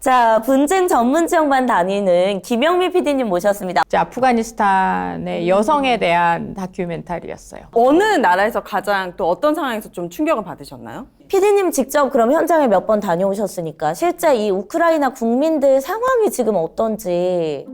자, 분쟁 전문 지역만 다니는 김영미 PD님 모셨습니다. 이제 아프가니스탄의 여성에 대한 다큐멘터리였어요. 어느 나라에서 가장 또 어떤 상황에서 좀 충격을 받으셨나요? PD님 직접 그럼 현장에 몇 번 다녀오셨으니까 실제 이 우크라이나 국민들 상황이 지금 어떤지.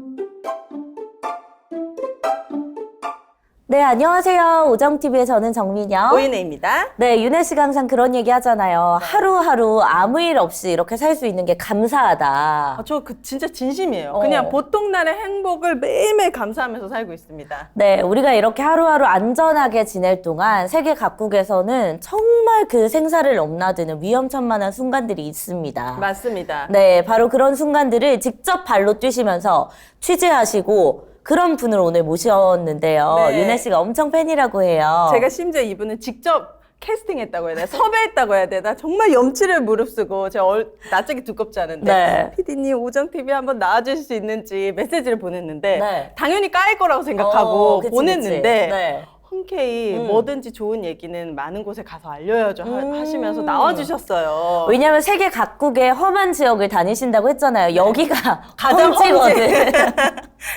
네, 안녕하세요. 오정TV의 저는 정민영. 오인혜입니다. 네, 윤혜 씨가 항상 그런 얘기 하잖아요. 하루하루 아무 일 없이 이렇게 살 수 있는 게 감사하다. 저 진짜 진심이에요. 그냥 보통 날의 행복을 매일매일 감사하면서 살고 있습니다. 네, 우리가 이렇게 하루하루 안전하게 지낼 동안 세계 각국에서는 정말 그 생사를 넘나드는 위험천만한 순간들이 있습니다. 맞습니다. 네, 바로 그런 순간들을 직접 발로 뛰시면서 취재하시고 그런 분을 오늘 모셨는데요. 네. 윤혜 씨가 엄청 팬이라고 해요. 제가 심지어 이분을 직접 캐스팅했다고 해야 되나? 섭외했다고 해야 되나? 정말 염치를 무릅쓰고 제가 낯짝이 두껍지 않은데 네. PD님 오정TV 한번 나와주실 수 있는지 메시지를 보냈는데 네. 당연히 까일 거라고 생각하고 그치, 보냈는데 그치. 네. 흔쾌히 뭐든지 좋은 얘기는 많은 곳에 가서 알려야죠 하시면서 나와주셨어요. 왜냐면 세계 각국의 험한 지역을 다니신다고 했잖아요. 여기가 가장 험지거든.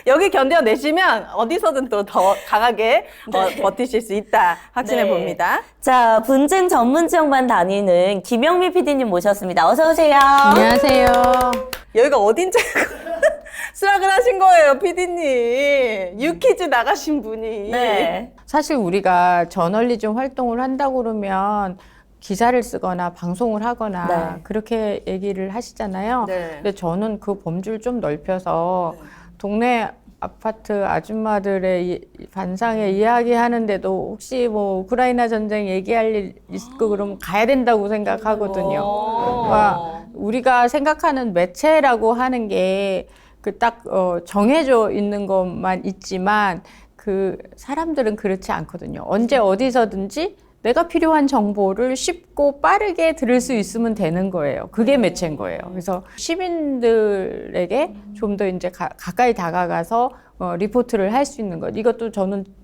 여기 견뎌내시면 어디서든 또 더 강하게 버티실 수 있다 확신해 네. 봅니다. 자, 분쟁 전문 지역만 다니는 김영미 PD님 모셨습니다. 어서 오세요. 안녕하세요. 여기가 어딘지 수락을 하신 거예요, PD님. 유퀴즈 나가신 분이. 네. 사실 우리가 저널리즘 활동을 한다고 그러면 기사를 쓰거나 방송을 하거나 네. 그렇게 얘기를 하시잖아요. 네. 근데 저는 그 범주를 좀 넓혀서 동네 아파트 아줌마들의 반상회 이야기하는데도 혹시 뭐 우크라이나 전쟁 얘기할 일 있고 그러면 가야 된다고 생각하거든요. 그러니까 우리가 생각하는 매체라고 하는 게 그 딱 정해져 있는 것만 있지만 그 사람들은 그렇지 않거든요. 언제 어디서든지 내가 필요한 정보를 쉽고 빠르게 들을 수 있으면 되는 거예요. 그게 매체인 거예요. 그래서 시민들에게 좀 더 이제 가까이 다가가서 리포트를 할 수 있는 것. 이것도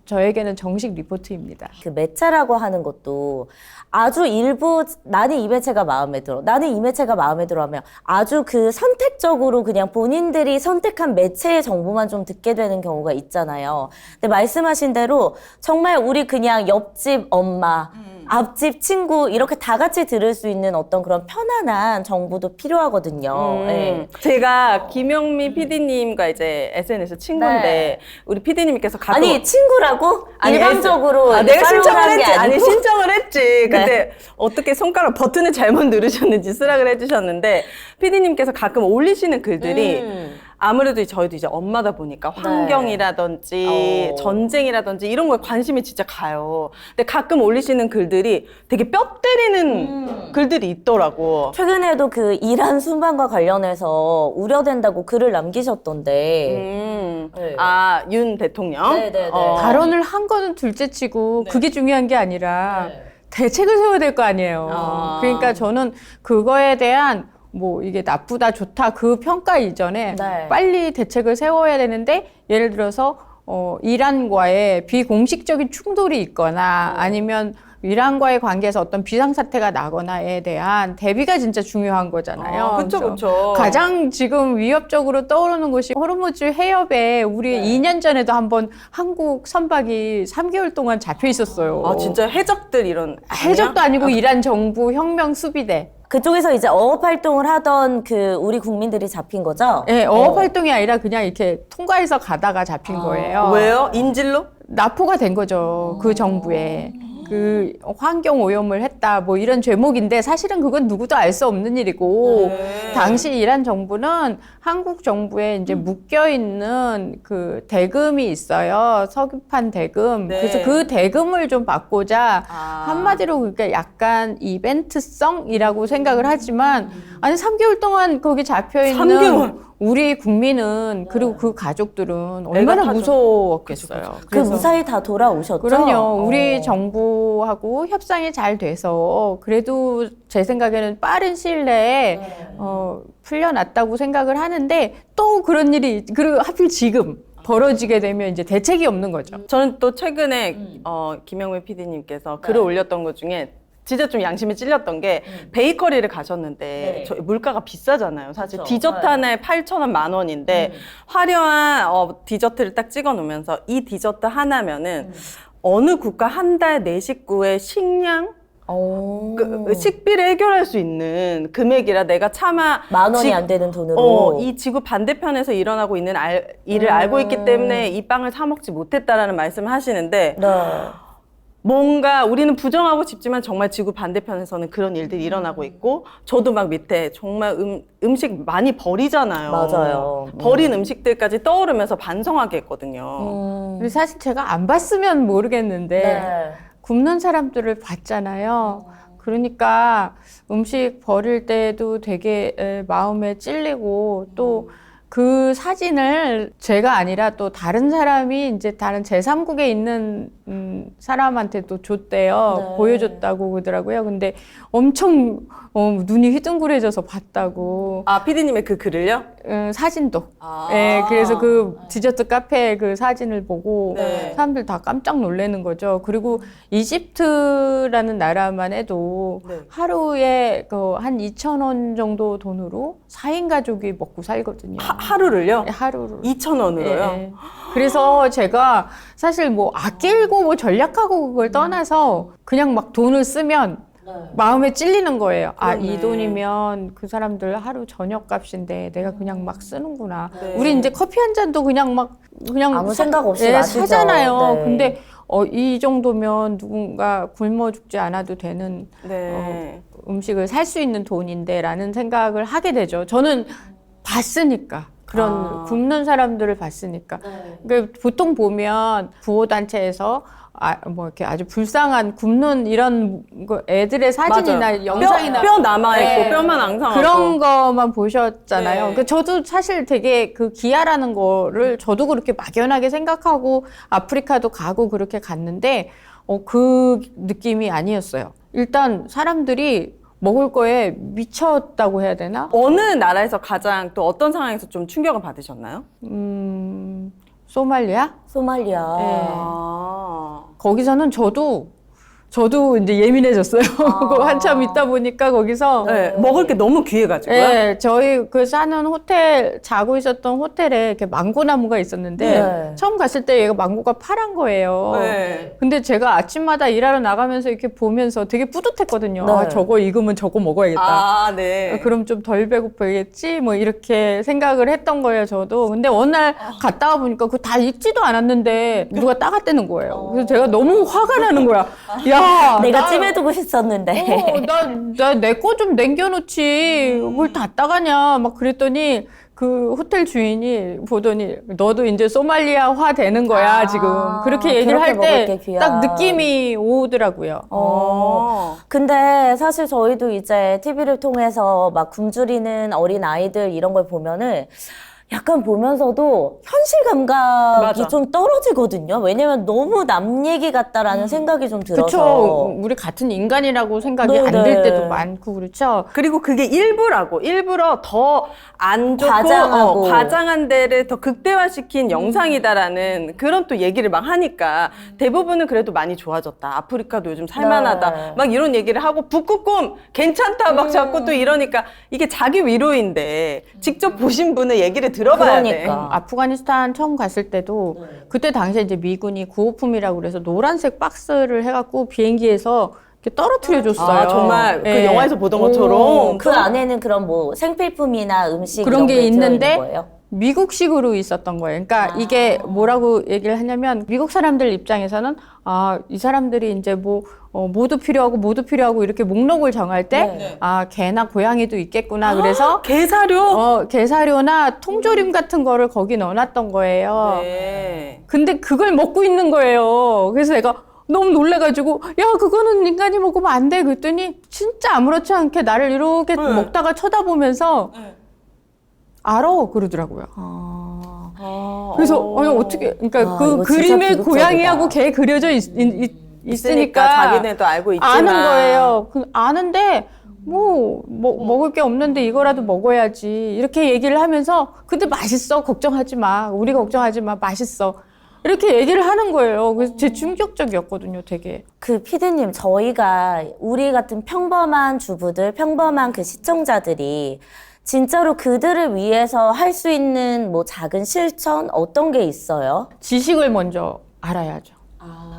저에게는 정식 리포트입니다. 그 매체라고 하는 것도 아주 일부 나는 이 매체가 마음에 들어. 나는 이 매체가 마음에 들어 하면 아주 그 선택적으로 그냥 본인들이 선택한 매체의 정보만 좀 듣게 되는 경우가 있잖아요. 근데 말씀하신 대로 정말 우리 그냥 옆집 엄마, 앞집 친구 이렇게 다 같이 들을 수 있는 어떤 그런 편안한 정보도 필요하거든요. 네. 제가 김영미 PD님과 이제 SNS 친구인데 네. 우리 PD님께서 가끔 아니 친구라고? 아니, 일방적으로 내가 팔로우를 신청을 하는 게 했지. 아니 아니고? 신청을 했지. 근데 어떻게 손가락 버튼을 잘못 누르셨는지 수락을 해주셨는데 PD님께서 가끔 올리시는 글들이 아무래도 저희도 이제 엄마다 보니까 환경이라든지 전쟁이라든지 이런 거에 관심이 진짜 가요. 근데 가끔 올리시는 글들이 되게 뼈 때리는 글들이 있더라고. 최근에도 그 이란 순방과 관련해서 우려된다고 글을 남기셨던데. 네. 윤 대통령. 네네네. 발언을 한 거는 둘째치고 그게 중요한 게 아니라 대책을 세워야 될 거 아니에요. 그러니까 저는 그거에 대한 뭐 이게 나쁘다 좋다 그 평가 이전에 네. 빨리 대책을 세워야 되는데 예를 들어서 이란과의 비공식적인 충돌이 있거나 아니면 이란과의 관계에서 어떤 비상사태가 나거나에 대한 대비가 진짜 중요한 거잖아요. 그쵸, 그래서 그쵸. 가장 지금 위협적으로 떠오르는 것이 호르무즈 해협에 우리 2년 전에도 한번 한국 선박이 3개월 동안 잡혀 있었어요. 아, 진짜 해적들 이런. 해적도 아니고 이란 정부 혁명 수비대. 그쪽에서 이제 어업 활동을 하던 그 우리 국민들이 잡힌 거죠? 네, 어업 활동이 아니라 그냥 이렇게 통과해서 가다가 잡힌 거예요. 왜요? 인질로? 납포가 된 거죠. 그 정부에. 그 환경 오염을 했다 뭐 이런 죄목인데 사실은 그건 누구도 알 수 없는 일이고 당시 이란 정부는 한국 정부에 이제 묶여 있는 그 대금이 있어요. 석유판 대금. 네. 그래서 그 대금을 좀 받고자 한마디로 그러니까 약간 이벤트성이라고 생각을 하지만 아니 3개월 동안 거기 잡혀 있는 3개월? 우리 국민은 그리고 그 가족들은 얼마나 타죠. 무서웠겠어요. 그 무사히 다 돌아오셨죠? 그럼요. 우리 정부하고 협상이 잘 돼서 그래도 제 생각에는 빠른 시일 내에 풀려났다고 생각을 하는데 또 그런 일이 그리고 하필 지금 벌어지게 되면 이제 대책이 없는 거죠. 저는 또 최근에 김영미 PD님께서 글을 올렸던 것 중에 진짜 좀 양심에 찔렸던 게 베이커리를 가셨는데 네. 저희 물가가 비싸잖아요. 사실 그쵸. 디저트 하나에 8,000원, 10,000원인데 화려한 디저트를 딱 찍어 놓으면서 이 디저트 하나면은 어느 국가 한 달 내 식구의 식량 식비를 해결할 수 있는 금액이라 내가 차마 10,000원이 안 되는 돈으로. 이 지구 반대편에서 일어나고 있는 일을 알고 있기 때문에 이 빵을 사 먹지 못했다라는 말씀을 하시는데 네. 뭔가 우리는 부정하고 싶지만 정말 지구 반대편에서는 그런 일들이 일어나고 있고 저도 막 밑에 정말 음식 많이 버리잖아요. 맞아요. 버린 음식들까지 떠오르면서 반성하게 했거든요. 근데 사실 제가 안 봤으면 모르겠는데 네. 굶는 사람들을 봤잖아요. 그러니까 음식 버릴 때도 되게 마음에 찔리고 또 그 사진을 제가 아니라 또 다른 사람이 이제 다른 제3국에 있는 사람한테도 줬대요. 네. 보여줬다고 그러더라고요. 근데 엄청 눈이 휘둥그레져서 봤다고. 아, 피디님의 그 글을요? 사진도. 아. 네, 그래서 그 디저트 카페 그 사진을 보고 네. 사람들 다 깜짝 놀라는 거죠. 그리고 이집트라는 나라만 해도 네. 하루에 한 2,000원 정도 돈으로 4인 가족이 먹고 살거든요. 하루를요? 네, 하루를. 2,000원으로요? 예. 그래서 제가 사실 뭐 아끼고 뭐 전략하고 그걸 떠나서 그냥 막 돈을 쓰면 마음에 찔리는 거예요. 아, 그러네. 이 돈이면 그 사람들 하루 저녁 값인데 내가 그냥 막 쓰는구나. 네. 우리 이제 커피 한 잔도 그냥 아무 생각 없이 예, 마시죠. 사잖아요. 네. 근데 이 정도면 누군가 굶어 죽지 않아도 되는 네. 음식을 살 수 있는 돈인데라는 생각을 하게 되죠. 저는 봤으니까. 그런 굶는 사람들을 봤으니까. 그러니까 보통 보면 구호단체에서 뭐 이렇게 아주 불쌍한 굶는 이런 애들의 사진이나 맞아요. 영상이나 뼈 남아있고 네. 뼈만 앙상하고 그런 거만 보셨잖아요. 네. 그러니까 저도 사실 되게 그 기아라는 거를 저도 그렇게 막연하게 생각하고 아프리카도 가고 그렇게 갔는데 그 느낌이 아니었어요. 일단 사람들이 먹을 거에 미쳤다고 해야 되나? 어느 나라에서 가장 또 어떤 상황에서 좀 충격을 받으셨나요? 소말리아? 소말리아. 네. 아. 거기서는 저도 이제 예민해졌어요. 그거 한참 있다 보니까 거기서 네, 먹을 게 너무 귀해가지고요. 네, 저희 그 사는 호텔, 자고 있었던 호텔에 이렇게 망고나무가 있었는데, 네. 처음 갔을 때 얘가 망고가 파란 거예요. 네. 근데 제가 아침마다 일하러 나가면서 이렇게 보면서 되게 뿌듯했거든요. 네. 아, 저거 익으면 저거 먹어야겠다. 아, 네. 그럼 좀 덜 배고프겠지? 뭐 이렇게 생각을 했던 거예요, 저도. 근데 어느 날 갔다 와 보니까 그거 다 익지도 않았는데 누가 따갔다는 거예요. 그래서 제가 너무 화가 나는 거야. 야, 내가 찜해두고 싶었는데. 나 내 거 좀 남겨놓지. 뭘 다 따가냐. 막 그랬더니 그 호텔 주인이 보더니 너도 이제 소말리아화 되는 거야, 지금. 그렇게 얘기를 그렇게 할 때 먹을 게 귀한. 딱 느낌이 오더라고요. 근데 사실 저희도 이제 TV를 통해서 막 굶주리는 어린 아이들 이런 걸 보면은 약간 보면서도 현실 감각이 맞아. 좀 떨어지거든요. 왜냐면 너무 남 얘기 같다라는 생각이 좀 들어서. 그쵸. 우리 같은 인간이라고 생각이 네, 안 들 네. 때도 많고, 그렇죠. 그리고 그게 일부러 더 안 좋고 과장하고. 과장한 데를 더 극대화시킨 영상이다라는 그런 또 얘기를 막 하니까 대부분은 그래도 많이 좋아졌다. 아프리카도 요즘 살만하다. 네. 막 이런 얘기를 하고 북극곰 괜찮다 막 자꾸 또 이러니까 이게 자기 위로인데 직접 보신 분의 얘기를 들어봐야 돼. 그러니까. 아프가니스탄 처음 갔을 때도 그때 당시에 이제 미군이 구호품이라고 그래서 노란색 박스를 해갖고 비행기에서 이렇게 떨어뜨려 줬어요. 아, 정말 그 예. 영화에서 보던 것처럼 그 안에는 그런 뭐 생필품이나 음식 그런 이런 게 게 있는데 들어있는 거예요? 미국식으로 있었던 거예요. 그러니까 이게 뭐라고 얘기를 하냐면 미국 사람들 입장에서는 이 사람들이 이제 뭐 모두 필요하고 이렇게 목록을 정할 때 개나 고양이도 있겠구나. 그래서 게사료? 게사료나 통조림 같은 거를 거기 넣어놨던 거예요. 네. 근데 그걸 먹고 있는 거예요. 그래서 내가 너무 놀래가지고 야 그거는 인간이 먹으면 안 돼. 그랬더니 진짜 아무렇지 않게 나를 이렇게 먹다가 쳐다보면서 알아 그러더라고요. 그래서 아니 어떻게 그러니까 그 이거 진짜 그림에 비극적이다. 고양이하고 개 그려져 있으니까 자기네도 알고 있지만 아는 거예요. 아는데 먹을 게 없는데 이거라도 먹어야지 이렇게 얘기를 하면서 근데 맛있어 걱정하지 마 우리 걱정하지 마 맛있어 이렇게 얘기를 하는 거예요. 그래서 제 충격적이었거든요, 되게. 그 피디님, 저희가 우리 같은 평범한 주부들, 평범한 그 시청자들이 진짜로 그들을 위해서 할 수 있는 뭐 작은 실천 어떤 게 있어요? 지식을 먼저 알아야죠.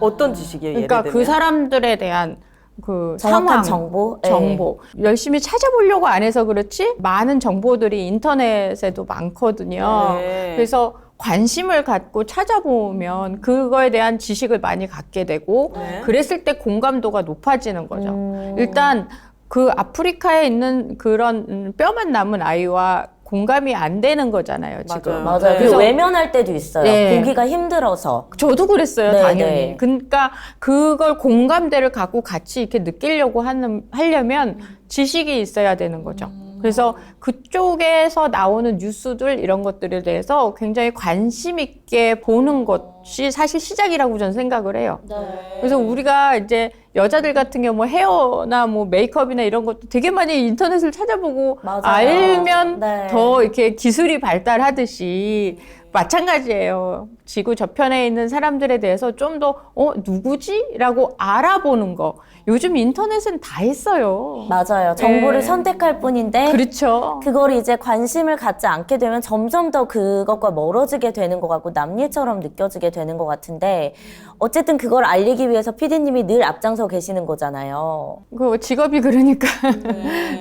어떤 지식이에요? 그러니까 예를 들면? 그 사람들에 대한 그 정확한 상황, 정보? 정보. 열심히 찾아보려고 안 해서 그렇지 많은 정보들이 인터넷에도 많거든요. 네. 그래서 관심을 갖고 찾아보면 그거에 대한 지식을 많이 갖게 되고 네. 그랬을 때 공감도가 높아지는 거죠. 일단 그 아프리카에 있는 그런 뼈만 남은 아이와 공감이 안 되는 거잖아요, 지금. 맞아요. 맞아요. 네. 그리고 외면할 때도 있어요. 네. 보기가 힘들어서. 저도 그랬어요, 네, 당연히. 네. 그러니까 그걸 공감대를 갖고 같이 이렇게 느끼려고 하려면 지식이 있어야 되는 거죠. 그래서 그쪽에서 나오는 뉴스들 이런 것들에 대해서 굉장히 관심 있게 보는 것이 사실 시작이라고 저는 생각을 해요. 그래서 우리가 이제 여자들 같은 경우 뭐 헤어나 뭐 메이크업이나 이런 것도 되게 많이 인터넷을 찾아보고 맞아요. 알면 네. 더 이렇게 기술이 발달하듯이 마찬가지예요. 지구 저편에 있는 사람들에 대해서 좀 더 누구지? 라고 알아보는 거. 요즘 인터넷은 다 있어요. 맞아요. 정보를 네. 선택할 뿐인데 그렇죠. 그걸 이제 관심을 갖지 않게 되면 점점 더 그것과 멀어지게 되는 것 같고 남일처럼 느껴지게 되는 것 같은데 어쨌든 그걸 알리기 위해서 피디님이 늘 앞장서 계시는 거잖아요. 그 직업이 그러니까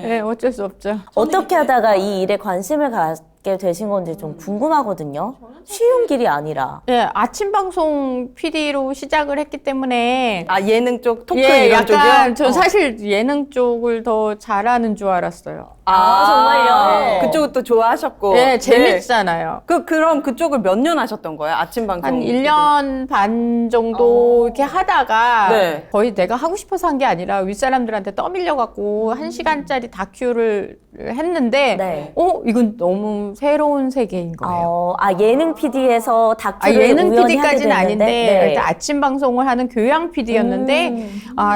네, 어쩔 수 없죠. 어떻게 하다가 이 일에 관심을 갖게 되신 건지 좀 궁금하거든요. 쉬운 길이 아니라. 예, 아침 방송 PD로 시작을 했기 때문에 아, 예능 쪽, 토크 예, 이런 쪽이요? 약간 저 사실 예능 쪽을 더 잘하는 줄 알았어요. 정말요? 그쪽은 또 좋아하셨고. 예, 재밌잖아요. 그럼 그쪽을 몇 년 하셨던 거예요? 아침 방송. 한 1년 반 정도 이렇게 하다가 네. 거의 내가 하고 싶어서 한 게 아니라 윗사람들한테 떠밀려갖고 1시간짜리 다큐를 했는데 네. 이건 너무 새로운 세계인 거예요. 예능 PD에서 다큐를 예능 우연히 하게 PD까지는 됐는데, 아닌데 네. 일단 아침 방송을 하는 교양 PD였는데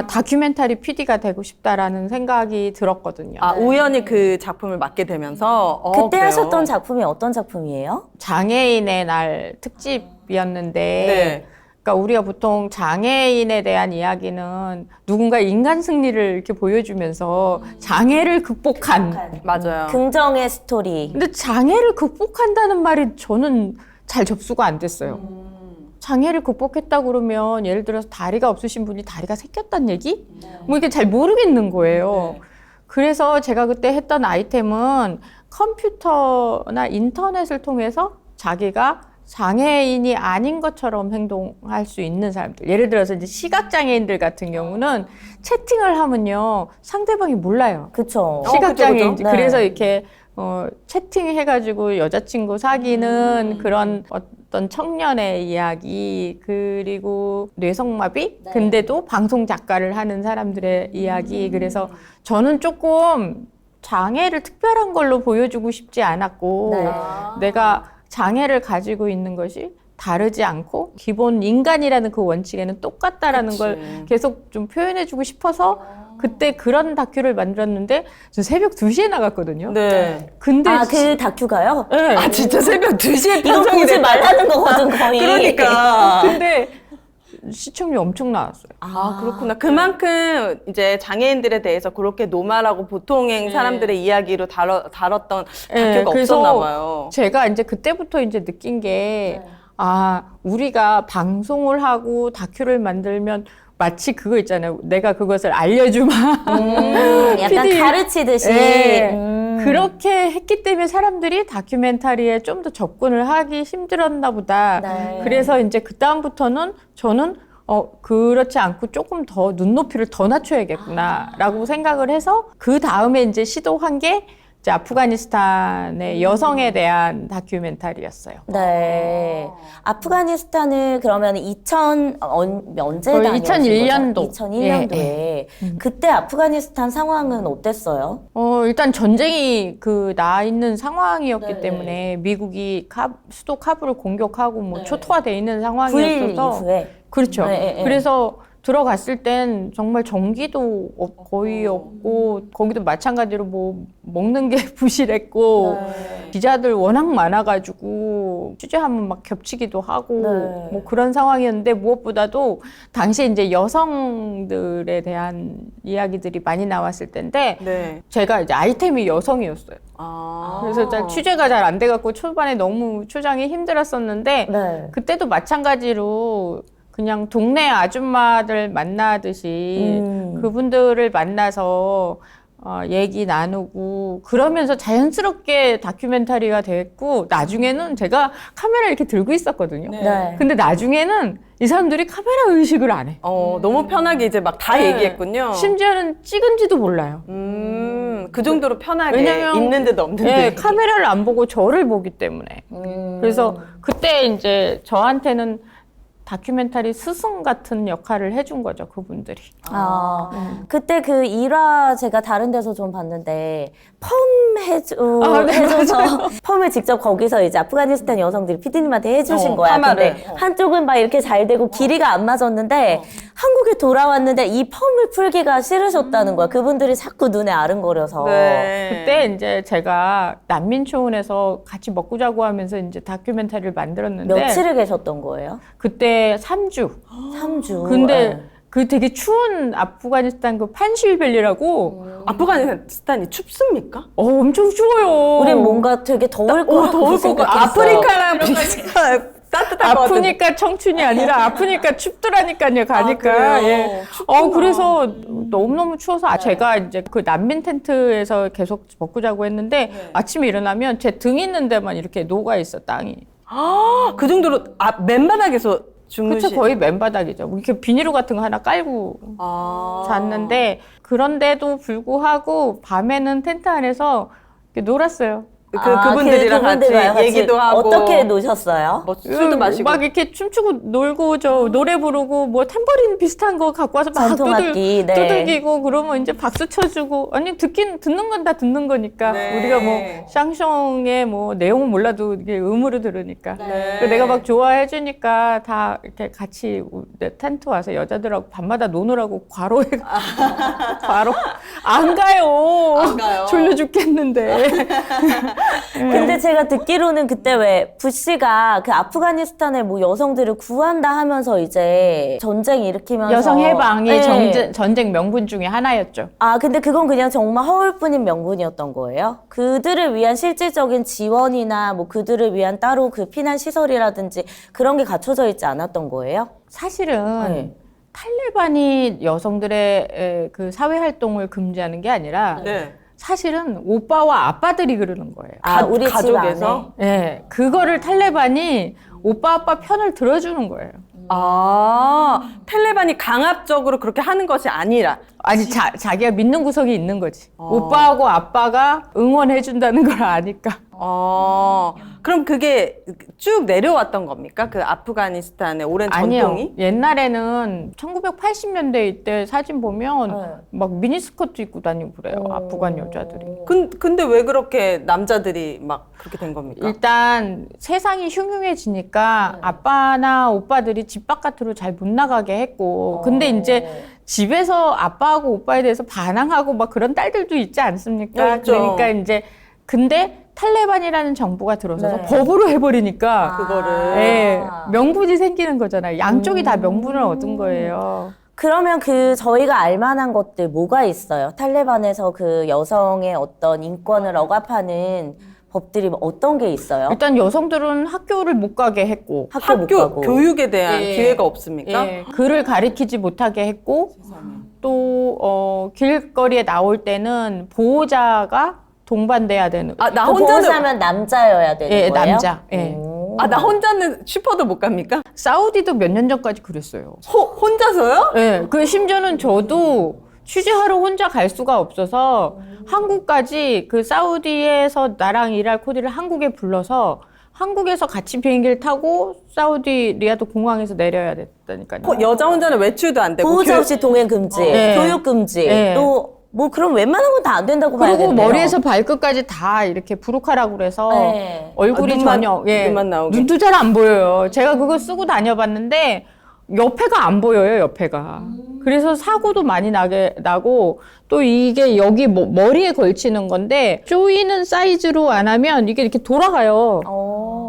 다큐멘터리 PD가 되고 싶다라는 생각이 들었거든요. 우연히 그 작품을 맡게 되면서. 그때 그래요? 하셨던 작품이 어떤 작품이에요? 장애인의 날 특집이었는데 네. 그러니까 우리가 보통 장애인에 대한 이야기는 누군가 인간 승리를 이렇게 보여주면서 장애를 극복한 맞아요. 긍정의 스토리. 근데 장애를 극복한다는 말이 저는 잘 접수가 안 됐어요. 장애를 극복했다 그러면 예를 들어서 다리가 없으신 분이 다리가 생겼다는 얘기? 뭐 이게 잘 모르겠는 거예요. 그래서 제가 그때 했던 아이템은 컴퓨터나 인터넷을 통해서 자기가 장애인이 아닌 것처럼 행동할 수 있는 사람들. 예를 들어서 이제 시각장애인들 같은 경우는 채팅을 하면요, 상대방이 몰라요. 그쵸. 시각장애인. 그쵸. 네. 그래서 이렇게 채팅해가지고 여자친구 사귀는 그런 어떤 청년의 이야기, 그리고 뇌성마비? 근데도 방송 작가를 하는 사람들의 이야기. 그래서 저는 조금 장애를 특별한 걸로 보여주고 싶지 않았고, 네. 내가 장애를 가지고 있는 것이 다르지 않고 기본 인간이라는 그 원칙에는 똑같다라는 그치. 걸 계속 좀 표현해주고 싶어서 그때 그런 다큐를 만들었는데 저 새벽 2시에 나갔거든요. 네. 근데 그 다큐가요? 네. 진짜 새벽 2시에 이거 방송이 보지 됐다. 말라는 거거든, 거의. 그러니까. 근데 시청률 엄청 나왔어요. 그렇구나. 그만큼 이제 장애인들에 대해서 그렇게 노말하고 보통의 사람들의 이야기로 다뤘던 다큐가 그래서 없었나 봐요. 제가 이제 그때부터 이제 느낀 게 우리가 방송을 하고 다큐를 만들면 마치 그거 있잖아요. 내가 그것을 알려주마. 약간 PD. 가르치듯이. 네. 그렇게 했기 때문에 사람들이 다큐멘터리에 좀 더 접근을 하기 힘들었나 보다. 네. 그래서 이제 그다음부터는 저는 그렇지 않고 조금 더 눈높이를 더 낮춰야겠구나라고 생각을 해서 그 다음에 이제 시도한 게 이제 아프가니스탄의 여성에 대한 다큐멘터리였어요. 네. 아프가니스탄을 그러면 언제 거의 다녀오신 2001년도. 거죠? 2001년도에. 그때 아프가니스탄 상황은 어땠어요? 일단 전쟁이 나 있는 상황이었기 네. 때문에 미국이 수도 카불을 공격하고 뭐 네. 초토화돼 있는 9일 상황이었어서 이후에. 그렇죠. 네, 네. 그래서 들어갔을 땐 정말 전기도 거의 없고 거기도 마찬가지로 뭐 먹는 게 부실했고 기자들 워낙 많아가지고 취재하면 막 겹치기도 하고 네. 뭐 그런 상황이었는데 무엇보다도 당시에 이제 여성들에 대한 이야기들이 많이 나왔을 때인데 네. 제가 이제 아이템이 여성이었어요. 그래서 취재가 잘 안 돼갖고 초반에 너무 초장이 힘들었었는데 네. 그때도 마찬가지로 그냥 동네 아줌마들 만나듯이 그분들을 만나서 얘기 나누고 그러면서 자연스럽게 다큐멘터리가 됐고 나중에는 제가 카메라 이렇게 들고 있었거든요. 네. 근데 나중에는 이 사람들이 카메라 의식을 안 해. 너무 편하게 이제 막 다 네. 얘기했군요. 심지어는 찍은지도 몰라요. 그 정도로 편하게 왜냐면 있는데도 없는데. 네, 카메라를 안 보고 저를 보기 때문에. 그래서 그때 이제 저한테는 다큐멘터리 스승 같은 역할을 해준 거죠, 그분들이. 그때 그 일화 제가 다른 데서 좀 봤는데 네, 해줘서 펌을 직접 거기서 이제 아프가니스탄 여성들이 피디님한테 해주신 거야. 파마를. 근데 한쪽은 막 이렇게 잘 되고 길이가 안 맞았는데 한국에 돌아왔는데 이 펌을 풀기가 싫으셨다는 거야. 그분들이 자꾸 눈에 아른거려서. 네. 그때 이제 제가 난민초원에서 같이 먹고 자고 하면서 이제 다큐멘터리를 만들었는데 며칠을 계셨던 거예요? 그때 3주. 3주. 근데 그 되게 추운 아프가니스탄 그 판실밸리라고 아프가니스탄이 춥습니까? 엄청 추워요. 우린 뭔가 되게 더울 거 더울 거고 아프리카랑 비슷한 따뜻할 것 같은데. 아프니까 청춘이 아니라 아프니까 춥더라니까요, 가니까. 그래요? 예. 춥구나. 그래서 너무너무 추워서 제가 이제 그 난민 텐트에서 계속 먹고 자고 했는데 아침에 일어나면 제 등 있는 데만 이렇게 녹아 있어, 땅이. 그 정도로 맨바닥에서 그쵸, 거의 맨바닥이죠. 이렇게 비닐로 같은 거 하나 깔고 잤는데 그런데도 불구하고 밤에는 텐트 안에서 이렇게 놀았어요. 그분들이랑 그분들과 같이 얘기도 하고. 어떻게 노셨어요? 뭐 술도 마시고. 막 이렇게 춤추고 놀고 노래 부르고 뭐 탬버린 비슷한 거 갖고 와서 막 전통악기, 네. 두들기고 그러면 이제 박수 쳐주고 아니 듣는 건 다 듣는 거니까 네. 우리가 뭐 샹송의 뭐 내용은 몰라도 이게 음으로 들으니까 네. 그래서 내가 막 좋아해 주니까 다 이렇게 같이 내 텐트 와서 여자들하고 밤마다 노느라고 과로해 과로 안 가요. 졸려 죽겠는데. 근데 제가 듣기로는 그때 왜 부시가 그 아프가니스탄의 뭐 여성들을 구한다 하면서 이제 전쟁 일으키면서 여성 해방이 네. 전쟁 명분 중에 하나였죠. 근데 그건 그냥 정말 허울뿐인 명분이었던 거예요? 그들을 위한 실질적인 지원이나 뭐 그들을 위한 따로 그 피난 시설이라든지 그런 게 갖춰져 있지 않았던 거예요? 사실은 네. 탈레반이 여성들의 그 사회 활동을 금지하는 게 아니라 네. 사실은 오빠와 아빠들이 그러는 거예요. 우리 집 가족에서? 안에? 네, 그거를 탈레반이 오빠 아빠 편을 들어주는 거예요. 텔레반이 강압적으로 그렇게 하는 것이 아니라. 아니 자기가 믿는 구석이 있는 거지. 오빠하고 아빠가 응원해준다는 걸 아니까. 그럼 그게 쭉 내려왔던 겁니까? 그 아프가니스탄의 오랜 아니요. 전통이? 옛날에는 1980년대 이때 사진 보면 막 미니스커트 입고 다니고 그래요. 아프간 여자들이. 근데 왜 그렇게 남자들이 막 그렇게 된 겁니까? 일단 세상이 흉흉해지니까 아빠나 오빠들이 집 바깥으로 잘 못 나가게 했고 근데 이제 집에서 아빠하고 오빠에 대해서 반항하고 막 그런 딸들도 있지 않습니까? 있죠. 그러니까 이제 근데 탈레반이라는 정부가 들어서서 네. 법으로 해버리니까 그거를. 예, 명분이 생기는 거잖아요. 양쪽이 다 명분을 얻은 거예요. 그러면 저희가 알만한 것들 뭐가 있어요? 탈레반에서 그 여성의 어떤 인권을 억압하는 법들이 어떤 게 있어요? 일단 여성들은 학교를 못 가게 했고 학교 못 가고. 교육에 대한 예. 기회가 없습니까? 예, 글을 가리키지 못하게 했고 또 길거리에 나올 때는 보호자가 동반돼야 되는 나 그 혼자는 보호자면 남자여야 되는 예, 거예요? 남자. 예. 나 혼자는 슈퍼도 못 갑니까? 사우디도 몇 년 전까지 그랬어요. 혼자서요? 예, 그 심지어는 저도 취재하러 혼자 갈 수가 없어서 한국까지 그 사우디에서 나랑 일할 코디를 한국에 불러서 한국에서 같이 비행기를 타고 사우디 리야드 공항에서 내려야 됐다니까요. 여자 혼자는 외출도 안 되고 보호자 없이 동행 금지, 네. 교육 금지, 네. 또 뭐 그럼 웬만한 건 다 안 된다고 그리고 봐야겠네요. 머리에서 발끝까지 다 이렇게 부르카라고 그래서 네. 얼굴이 눈만- 전혀 눈만 나오게. 눈도 잘 안 보여요. 제가 그거 쓰고 다녀봤는데 옆에가 안 보여요, 옆에가. 그래서 사고도 많이 나고, 또 이게 여기 머리에 걸치는 건데, 조이는 사이즈로 안 하면 이게 이렇게 돌아가요.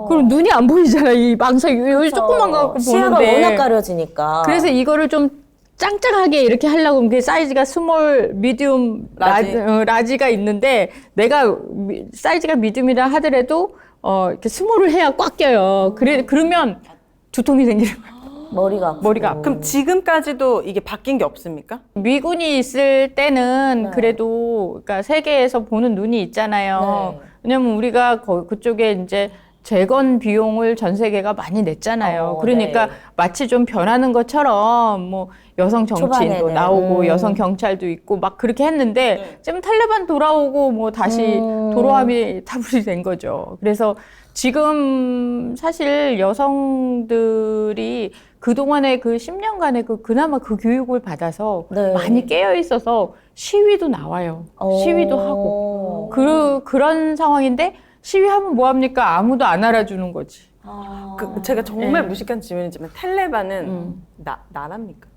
그럼 눈이 안 보이잖아, 이 망사, 여기 조그만 거 갖고 시야가 보는데. 워낙 가려지니까. 그래서 이거를 좀 짱짱하게 이렇게 하려고 하면 그 사이즈가 스몰, 미디움, 라지가 있는데, 내가 사이즈가 미디움이라 하더라도, 이렇게 스몰을 해야 꽉 껴요. 그러면 두통이 생기는 거예요. 머리가 아프고. 머리가 아프고. 그럼 지금까지도 이게 바뀐 게 없습니까? 미군이 있을 때는 네. 그래도 그러니까 세계에서 보는 눈이 있잖아요. 네. 왜냐면 우리가 그쪽에 이제 재건 비용을 전 세계가 많이 냈잖아요. 그러니까 네. 마치 좀 변하는 것처럼 뭐 여성 정치인도 초반에는. 나오고 여성 경찰도 있고 막 그렇게 했는데 지금 탈레반 돌아오고 뭐 다시 도로함이 타불이 된 거죠. 그래서 지금 사실 여성들이 그동안의 그 10년간의 그나마 그 교육을 받아서 네. 많이 깨어 있어서 시위도 나와요. 시위도 하고. 그런 상황인데 시위하면 뭐합니까? 아무도 안 알아주는 거지. 제가 정말 네. 무식한 질문이지만 탈레반은 나랍니까?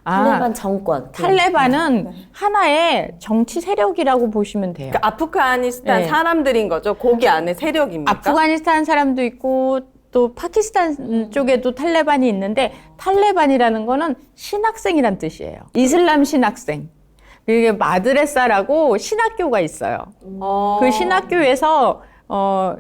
탈레반 정권. 탈레반은 하나의 정치 세력이라고 보시면 돼요. 그러니까 아프가니스탄 네. 사람들인 거죠? 거기 안에 세력입니까? 아프가니스탄 사람도 있고 또 파키스탄 쪽에도 탈레반이 있는데 탈레반이라는 거는 신학생이란 뜻이에요. 이슬람 신학생. 이게 마드레사라고 신학교가 있어요. 그 신학교에서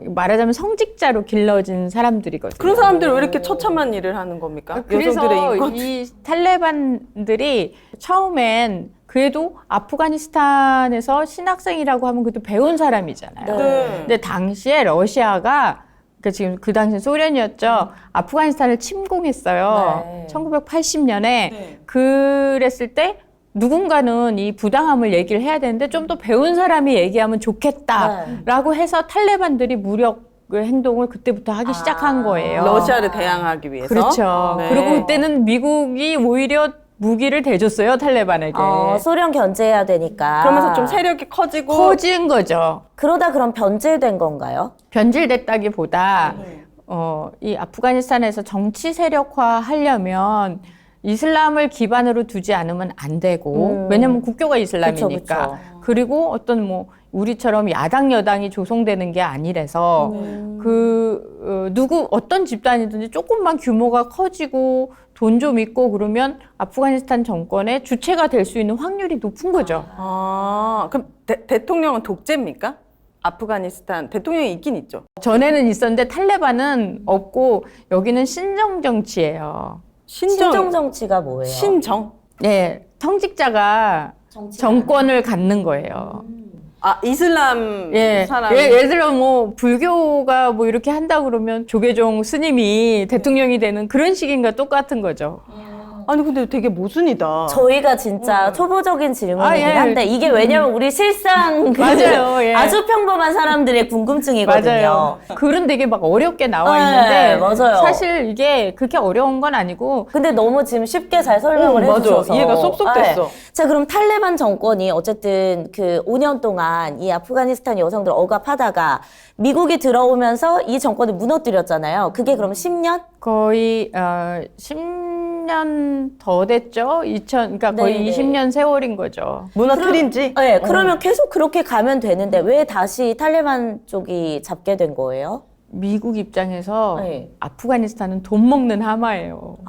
말하자면 성직자로 길러진 사람들이거든요. 그런 사람들 왜 이렇게 처참한 일을 하는 겁니까? 여성들의 그래서 인권. 이 탈레반들이 처음엔 그래도 아프가니스탄에서 신학생이라고 하면 그래도 배운 사람이잖아요. 네. 근데 당시에 러시아가 지금 그 당시 소련이었죠. 아프가니스탄을 침공했어요. 네. 1980년에 네. 그랬을 때 누군가는 이 부당함을 얘기를 해야 되는데 좀 더 배운 사람이 얘기하면 좋겠다라고 해서 탈레반들이 무력 행동을 그때부터 하기 시작한 거예요. 러시아를 대항하기 위해서. 그렇죠. 네. 그리고 그때는 미국이 오히려 무기를 대줬어요, 탈레반에게. 소련 견제해야 되니까. 그러면서 좀 세력이 커지고. 커진 거죠. 그러다 그럼 변질된 건가요? 변질됐다기보다 이 아프가니스탄에서 정치 세력화 하려면 이슬람을 기반으로 두지 않으면 안 되고 왜냐면 국교가 이슬람이니까. 그쵸, 그쵸. 그리고 어떤 뭐 우리처럼 야당 여당이 조성되는 게 아니라서 어떤 집단이든지 조금만 규모가 커지고 돈 좀 있고 그러면 아프가니스탄 정권의 주체가 될 수 있는 확률이 높은 거죠. 그럼 대통령은 독재입니까? 아프가니스탄 대통령이 있긴 있죠. 전에는 있었는데 탈레반은 없고 여기는 신정 정치예요. 신정 정치가 뭐예요? 신정? 네, 성직자가 정권을 갖는 거예요. 이슬람 예, 사람. 예를 들어 뭐 불교가 뭐 이렇게 한다 그러면 조계종 스님이 대통령이 되는 그런 식인가 똑같은 거죠. 아니 근데 되게 모순이다. 저희가 진짜 초보적인 질문이긴 예. 한데 이게 왜냐면 우리 실상 맞아요, 예. 아주 평범한 사람들의 궁금증이거든요. 맞아요. 글은 되게 막 어렵게 나와 네, 있는데 맞아요. 사실 이게 그렇게 어려운 건 아니고 근데 너무 지금 쉽게 잘 설명을 맞아. 해주셔서 이해가 쏙쏙 됐어. 네. 자, 그럼 탈레반 정권이 어쨌든 그 5년 동안 이 아프가니스탄 여성들 억압하다가 미국이 들어오면서 이 정권을 무너뜨렸잖아요. 그게 그럼 10년? 거의 10년 더 됐죠. 그러니까 거의 네, 네. 20년 세월인 거죠. 무너뜨린 지? 네, 그러면 계속 그렇게 가면 되는데 왜 다시 탈레반 쪽이 잡게 된 거예요? 미국 입장에서 네. 아프가니스탄은 돈 먹는 하마예요.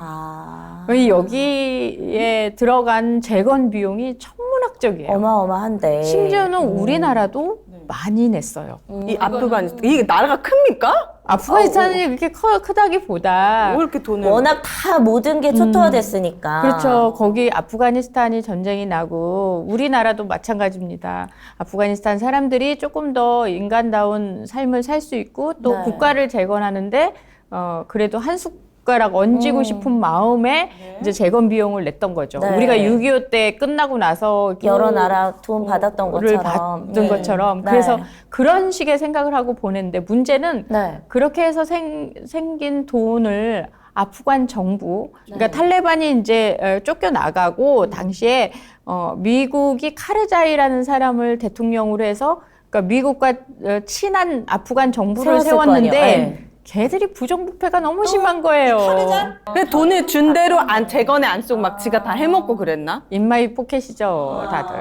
여기에 들어간 재건 비용이 천문학적이에요. 어마어마한데. 심지어는 우리나라도 많이 냈어요. 이 아프가니스탄 이게 나라가 큽니까? 아프가니스탄이 그렇게 크다기보다 왜 이렇게 돈을? 워낙 다 모든 게 초토화됐으니까. 그렇죠. 거기 아프가니스탄이 전쟁이 나고 우리나라도 마찬가지입니다. 아프가니스탄 사람들이 조금 더 인간다운 삶을 살 수 있고 또 네. 국가를 재건하는데 그래도 한 숟가락 얹고 싶은 마음에 이제 재건 비용을 냈던 거죠. 네. 우리가 6.25 때 끝나고 나서 여러 나라 돈 받았던 를 것처럼. 받은 것처럼 네. 그래서 그런 식의 생각을 하고 보냈는데 문제는 네. 그렇게 해서 생긴 돈을 아프간 정부, 그러니까 탈레반이 이제 쫓겨나가고 당시에 미국이 카르자이라는 사람을 대통령으로 해서 그러니까 미국과 친한 아프간 정부를 세웠을 거 아니에요. 세웠는데 네. 걔들이 부정부패가 너무 심한 거예요. 그 돈을 준 대로 재건에 안 쓰고 막 지가 다 해먹고 그랬나? 인마이 포켓이죠, 다들.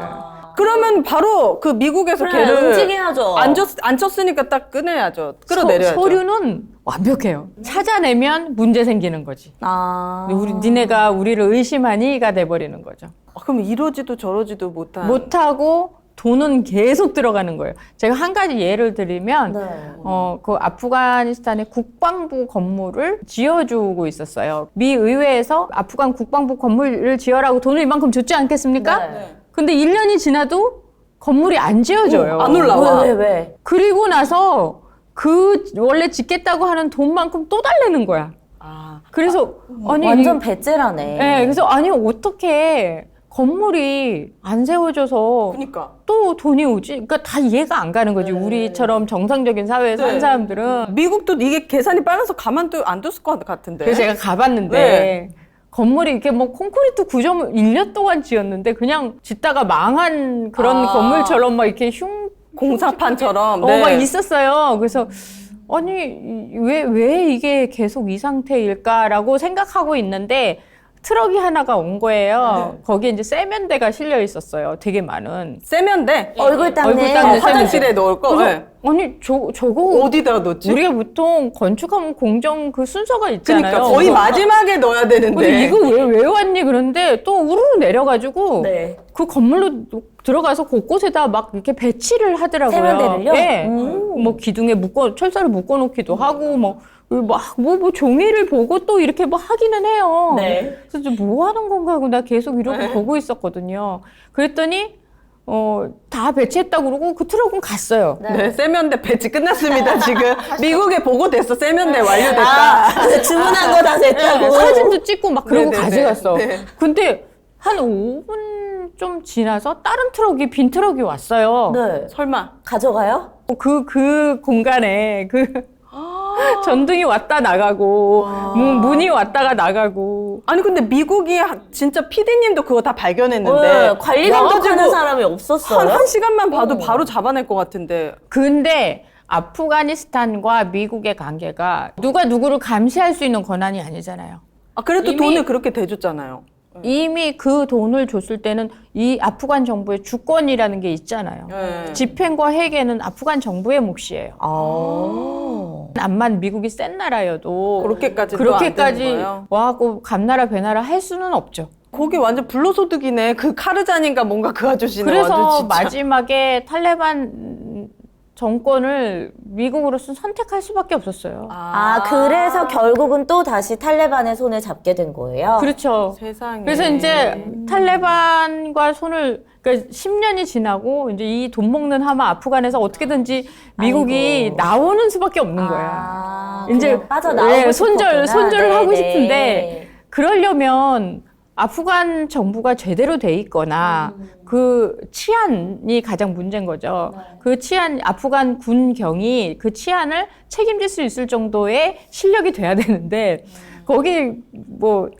그러면 바로 그 미국에서 그래, 걔를 움직여야죠. 안 쳤으니까 딱 끊어야죠. 끌어내려야죠. 서류는 완벽해요. 찾아내면 문제 생기는 거지. 아. 니네가 우리를 의심하니가 돼버리는 거죠. 그럼 이러지도 저러지도 못한. 못하고 돈은 계속 들어가는 거예요. 제가 한 가지 예를 들면, 네. 그 아프가니스탄의 국방부 건물을 지어주고 있었어요. 미 의회에서 아프간 국방부 건물을 지어라고 돈을 이만큼 줬지 않겠습니까? 네. 근데 1년이 지나도 건물이 안 지어져요. 안 올라와. 왜? 그리고 나서 원래 짓겠다고 하는 돈만큼 또 달래는 거야. 아, 그래서, 아니. 완전 배째라네. 네, 그래서 아니, 어떻게 건물이 안 세워져서 그러니까. 또 돈이 오지? 그러니까 다 이해가 안 가는 거지. 우리처럼 정상적인 사회에 산 네. 사람들은. 미국도 이게 계산이 빨라서 안 뒀을 것 같은데. 그래서 제가 가봤는데 네. 건물이 이렇게 뭐 콘크리트 구조물 1년 동안 지었는데 그냥 짓다가 망한 그런 아. 건물처럼 막 이렇게 공사판처럼. 막 있었어요. 그래서 아니 왜 이게 계속 이 상태일까라고 생각하고 있는데 트럭이 하나가 온 거예요. 거기에 이제 세면대가 실려 있었어요. 되게 많은. 세면대. 얼굴 닦는 얼굴 닦는 화장실에 넣을 거. 그래서 네. 아니 저거 어디다 넣지? 우리가 보통 건축하면 공정 그 순서가 있잖아요. 그러니까 거의 마지막에 넣어야 되는데. 근데 이거 왜 왔니? 그런데 또 우르르 내려가지고 네. 그 건물로 들어가서 곳곳에다 막 이렇게 배치를 하더라고요. 세면대를요? 네. 뭐 기둥에 철사를 묶어놓기도 하고 뭐 종이를 보고 또 이렇게 뭐 하기는 해요. 네. 그래서 뭐 하는 건가 하고 나 계속 이러고 보고 있었거든요. 그랬더니 다 배치했다고 그러고 그 트럭은 갔어요. 네, 세면대 배치 끝났습니다, 지금. 미국에 보고됐어, 세면대 완료됐다. 주문한 거 다 됐다고. 사진도 찍고 막 그러고 네네네. 가져갔어. 네. 근데 한 5분 좀 지나서 다른 트럭이 빈 트럭이 왔어요. 네. 설마. 가져가요? 그 공간에 전등이 왔다 나가고 문이 왔다가 나가고. 아니, 근데 미국이 진짜 PD님도 그거 다 발견했는데. 네, 관리 감독하는 와가지고 사람이 없었어요. 한 시간만 봐도 바로 잡아낼 것 같은데. 근데 아프가니스탄과 미국의 관계가 누가 누구를 감시할 수 있는 권한이 아니잖아요. 아, 그래도 이미- 돈을 그렇게 대줬잖아요. 이미 그 돈을 줬을 때는 이 아프간 정부의 주권이라는 게 있잖아요. 네. 집행과 회계는 아프간 정부의 몫이에요. 아. 암만 미국이 센 나라여도 그렇게까지 그렇게까지 와갖고 감나라 배나라 할 수는 없죠. 거기 완전 불로소득이네. 그 카르잔인가 뭔가 그 아저씨는 그래서 완전 진짜. 마지막에 탈레반 정권을 미국으로서 선택할 수밖에 없었어요. 그래서 결국은 또 다시 탈레반의 손을 잡게 된 거예요? 그렇죠. 세상에. 그래서 이제 탈레반과 그러니까 10년이 지나고 이제 이 돈 먹는 하마 아프간에서 어떻게든지 미국이 아이고. 나오는 수밖에 없는 거야. 이제 빠져나오고 손절을 싶었구나. 하고 네네. 싶은데 그러려면 아프간 정부가 제대로 돼 있거나 그 치안이 가장 문제인 거죠. 그 아프간 군경이 그 치안을 책임질 수 있을 정도의 실력이 돼야 되는데 거기 뭐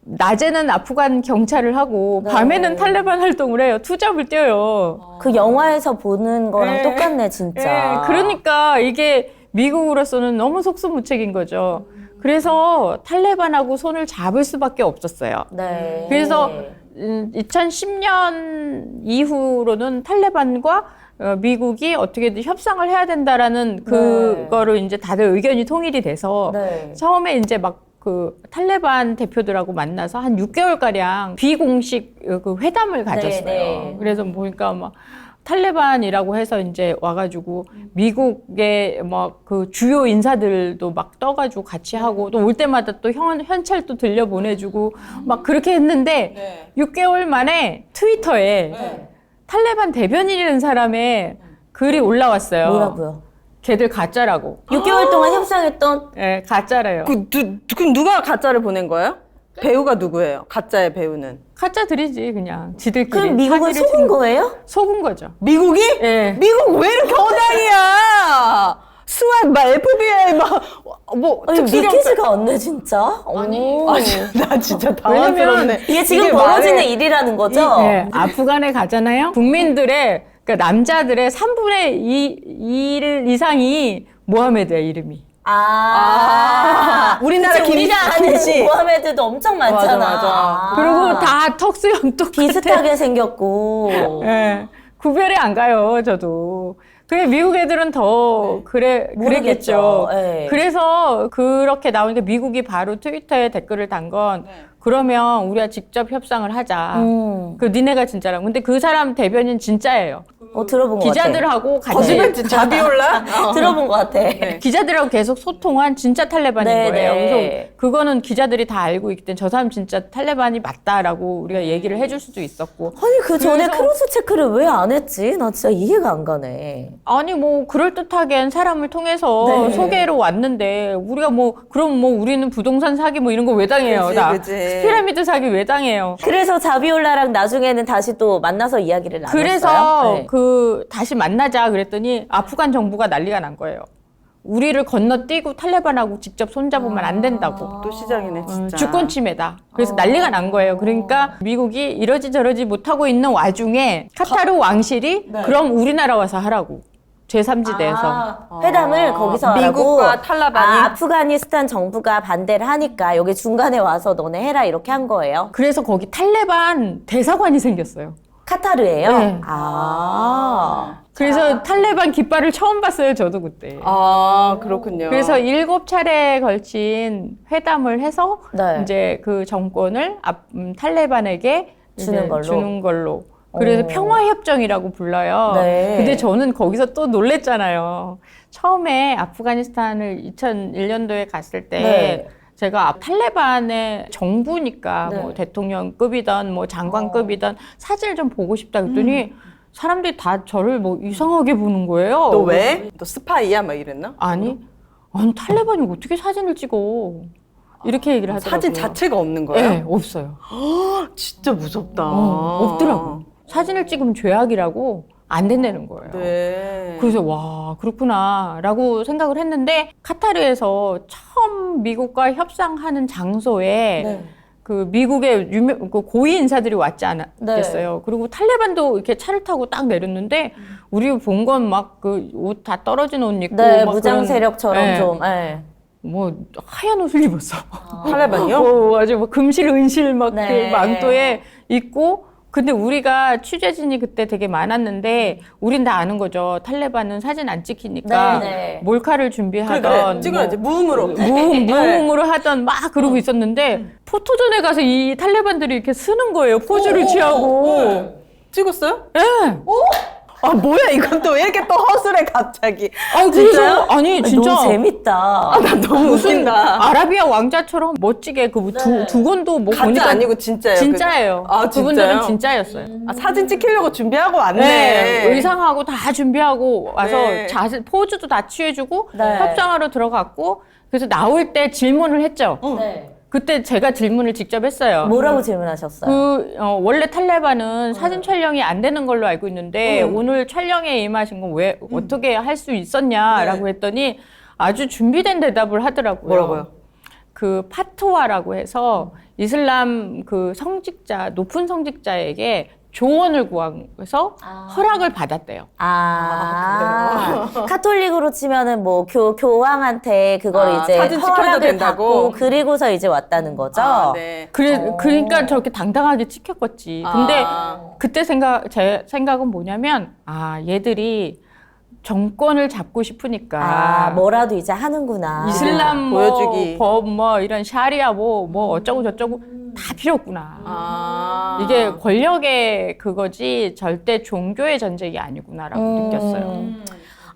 낮에는 아프간 경찰을 하고 네. 밤에는 탈레반 활동을 해요. 투잡을 뛰어요. 그 영화에서 보는 거랑 네. 똑같네, 진짜. 네, 그러니까 이게 미국으로서는 너무 속수무책인 거죠. 그래서 탈레반하고 손을 잡을 수밖에 없었어요. 네. 그래서 2010년 이후로는 탈레반과 미국이 어떻게든 협상을 해야 된다라는 그거를 이제 다들 의견이 통일이 돼서 네. 처음에 이제 막 그 탈레반 대표들하고 만나서 한 6개월가량 비공식 그 회담을 가졌어요. 네. 그래서 보니까 막 탈레반이라고 해서 이제 와가지고 미국의 뭐 그 주요 인사들도 막 떠가지고 같이 하고 또 올 때마다 또 현찰도 들려 보내주고 막 그렇게 했는데 6개월 만에 트위터에 탈레반 대변인이라는 사람의 글이 올라왔어요. 뭐라고요? 걔들 가짜라고. 6개월 동안 협상했던 예, 가짜래요. 그럼 누가 가짜를 보낸 거예요? 배우가 누구예요? 가짜의 배우는? 가짜들이지 그냥 지들끼리. 그럼 미국을 사기를 속은 친 거예요? 속은 거죠. 미국이? 예. 미국 왜 이렇게 허당이야? 스왑, 막 FBI, 뭐 아니, 특수경찰. 믿기지가 않네, 진짜. 아니, 오. 나 진짜 당황스럽네. 이게 지금 벌어지는 일이라는 거죠? 예, 아프간에 가잖아요. 국민들의 그러니까 남자들의 3분의 1 이상이 모하메드야 이름이. 우리나라 그치, 우리가 아는 김치. 모하메드도 엄청 많잖아. 맞아. 그리고 다 턱수염 똑같아. 비슷하게 생겼고. 예. 구별이 안 가요, 저도. 그게 미국 애들은 더 그랬겠죠. 모르겠죠. 예. 그래서 그렇게 나오니까 미국이 바로 트위터에 댓글을 단 건 그러면 우리가 직접 협상을 하자. 그 니네가 진짜라고. 근데 그 사람 대변인 진짜예요. 들어본 것 같아. 기자들하고 같이 거짓말 자비올라? 들어본 것 같아. 기자들하고 계속 소통한 진짜 탈레반인 네, 거예요. 네. 그래서 그거는 기자들이 다 알고 있기 때문에 저 사람 진짜 탈레반이 맞다라고 우리가 얘기를 해줄 수도 있었고. 아니 그 전에 그래서- 크로스 체크를 왜 안 했지? 나 진짜 이해가 안 가네. 아니 뭐 그럴듯하게 사람을 통해서 네. 소개로 왔는데 우리가 뭐 그럼 뭐 우리는 부동산 사기 뭐 이런 거 왜 당해요? 그치, 나 그치. 피라미드 사기 왜 당해요? 그래서 자비올라랑 나중에는 다시 또 만나서 이야기를 나눴어요. 그래서 네. 다시 만나자 그랬더니 아프간 정부가 난리가 난 거예요. 우리를 건너뛰고 탈레반하고 직접 손잡으면 안 된다고. 또 시작이네 진짜. 주권 침해다. 그래서 난리가 난 거예요. 그러니까 미국이 이러지 저러지 못하고 있는 와중에 카타르 왕실이 그럼 우리나라 와서 하라고. 제3지대에서. 회담을 거기서 하라고. 미국과 탈레반이? 아프가니스탄 정부가 반대를 하니까 여기 중간에 와서 너네 해라 이렇게 한 거예요. 그래서 거기 탈레반 대사관이 생겼어요. 카타르예요? 네. 그래서 탈레반 깃발을 처음 봤어요. 저도 그때. 그렇군요. 그래서 7차례에 걸친 회담을 해서 네. 이제 그 정권을 탈레반에게 주는 이제 걸로? 걸로. 그래서 오. 평화협정이라고 불러요. 네. 근데 저는 거기서 또 놀랬잖아요. 처음에 아프가니스탄을 2001년도에 갔을 때 네. 제가 탈레반의 정부니까 네. 뭐 대통령급이든 뭐 장관급이든 사진을 좀 보고 싶다 그랬더니 사람들이 다 저를 뭐 이상하게 보는 거예요. 너 왜? 너 스파이야? 막 이랬나? 아니 탈레반이 어떻게 사진을 찍어? 이렇게 얘기를 하더라고요. 사진 자체가 없는 거예요? 네, 없어요. 진짜 무섭다. 없더라고. 사진을 찍으면 죄악이라고 안 된다는 거예요. 네. 그래서 와 그렇구나라고 생각을 했는데 카타르에서 처음 미국과 협상하는 장소에 네. 그 미국의 그 고위 인사들이 왔지 않았겠어요. 그리고 탈레반도 이렇게 차를 타고 딱 내렸는데 우리 본 건 막 그 옷 다 떨어진 옷 입고 네, 막 무장 그런- 세력처럼 네. 좀. 네. 뭐 하얀 옷을 입었어. 탈레반이요? 아주 뭐 금실 은실 막 네. 그 망토에 입고 근데 우리가 취재진이 그때 되게 많았는데 우린 다 아는 거죠. 탈레반은 사진 안 찍히니까 네, 네. 몰카를 준비하던 그래, 찍어야지. 무음으로. 무음으로 하던 막 그러고 있었는데 포토존에 가서 이 탈레반들이 이렇게 쓰는 거예요. 포즈를 취하고. 찍었어요? 예. 뭐야 이건 또 왜 이렇게 또 허술해 갑자기. 그래서 진짜요? 아니 진짜 너무 재밌다. 너무 웃긴다. 아라비아 왕자처럼 멋지게 그 두 권도 뭐 가짜 보니까 아니고 진짜예요. 진짜예요. 아, 그분들은 진짜요? 진짜였어요. 사진 찍히려고 준비하고 왔네. 네, 의상하고 다 준비하고 와서 네. 자세 포즈도 다 취해주고 네. 협상하러 들어갔고 그래서 나올 때 질문을 했죠. 네. 그때 제가 질문을 직접 했어요. 뭐라고 질문하셨어요? 원래 탈레반은 사진 촬영이 안 되는 걸로 알고 있는데 오늘 촬영에 임하신 건 왜 어떻게 할 수 있었냐라고 했더니 아주 준비된 대답을 하더라고요. 뭐라고요? 그 파트와라고 해서 이슬람 그 성직자 높은 성직자에게 조언을 구해서 허락을 받았대요. 카톨릭으로 치면은 뭐 교황한테 그걸 이제 사진 찍혀도 허락을 된다고? 받고 그리고서 이제 왔다는 거죠. 네. 그러니까 저렇게 당당하게 찍혔겠지. 근데 아. 그때 제 생각은 뭐냐면 얘들이 정권을 잡고 싶으니까 뭐라도 이제 하는구나. 이슬람 보여주기. 법 뭐 이런 샤리아 뭐 어쩌고 저쩌고 다 필요 없구나. 이게 권력의 그거지 절대 종교의 전쟁이 아니구나라고 느꼈어요.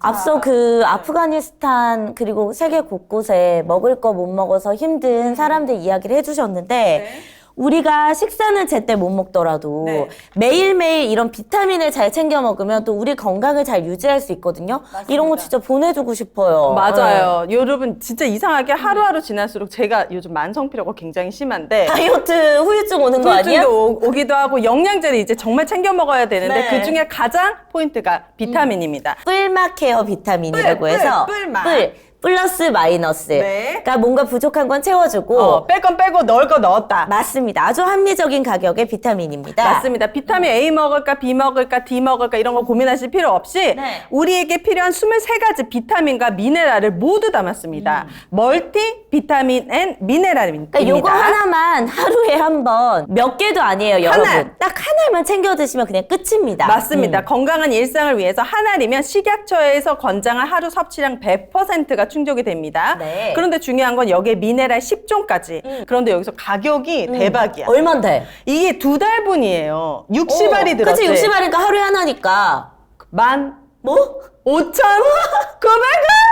앞서 그 아프가니스탄 그리고 세계 곳곳에 먹을 거 못 먹어서 힘든 사람들 이야기를 해주셨는데 우리가 식사는 제때 못 먹더라도 네. 매일매일 이런 비타민을 잘 챙겨 먹으면 또 우리 건강을 잘 유지할 수 있거든요. 이런 거 진짜 보내주고 싶어요. 맞아요. 여러분 진짜 이상하게 하루하루 지날수록 제가 요즘 만성피로가 굉장히 심한데 다이어트 후유증 오는 거 아니야? 후유증도 오기도 하고 영양제를 이제 정말 챙겨 먹어야 되는데 네. 그중에 가장 포인트가 비타민입니다. 뿔막 케어 비타민이라고 뿔, 해서 뿔막. 플러스 마이너스. 네. 그러니까 뭔가 부족한 건 채워주고. 뺄 건 빼고 넣을 거 넣었다. 맞습니다. 아주 합리적인 가격의 비타민입니다. 맞습니다. 비타민 A 먹을까, B 먹을까, D 먹을까 이런 거 고민하실 필요 없이 네. 우리에게 필요한 23가지 비타민과 미네랄을 모두 담았습니다. 멀티 비타민 앤 미네랄입니다. 그러니까 요거 하나만 하루에 한 번 몇 개도 아니에요, 여러분. 하나. 딱 하나만 챙겨 드시면 그냥 끝입니다. 맞습니다. 건강한 일상을 위해서 한 알이면 식약처에서 권장한 하루 섭취량 100%가 충족이 됩니다. 네. 그런데 중요한 건 여기에 미네랄 10종까지. 그런데 여기서 가격이 대박이야. 얼만데? 이게 2달분이에요. 60알이 들었어요. 그치, 60알이니까 하루에 하나니까. 15,900원! 뭐?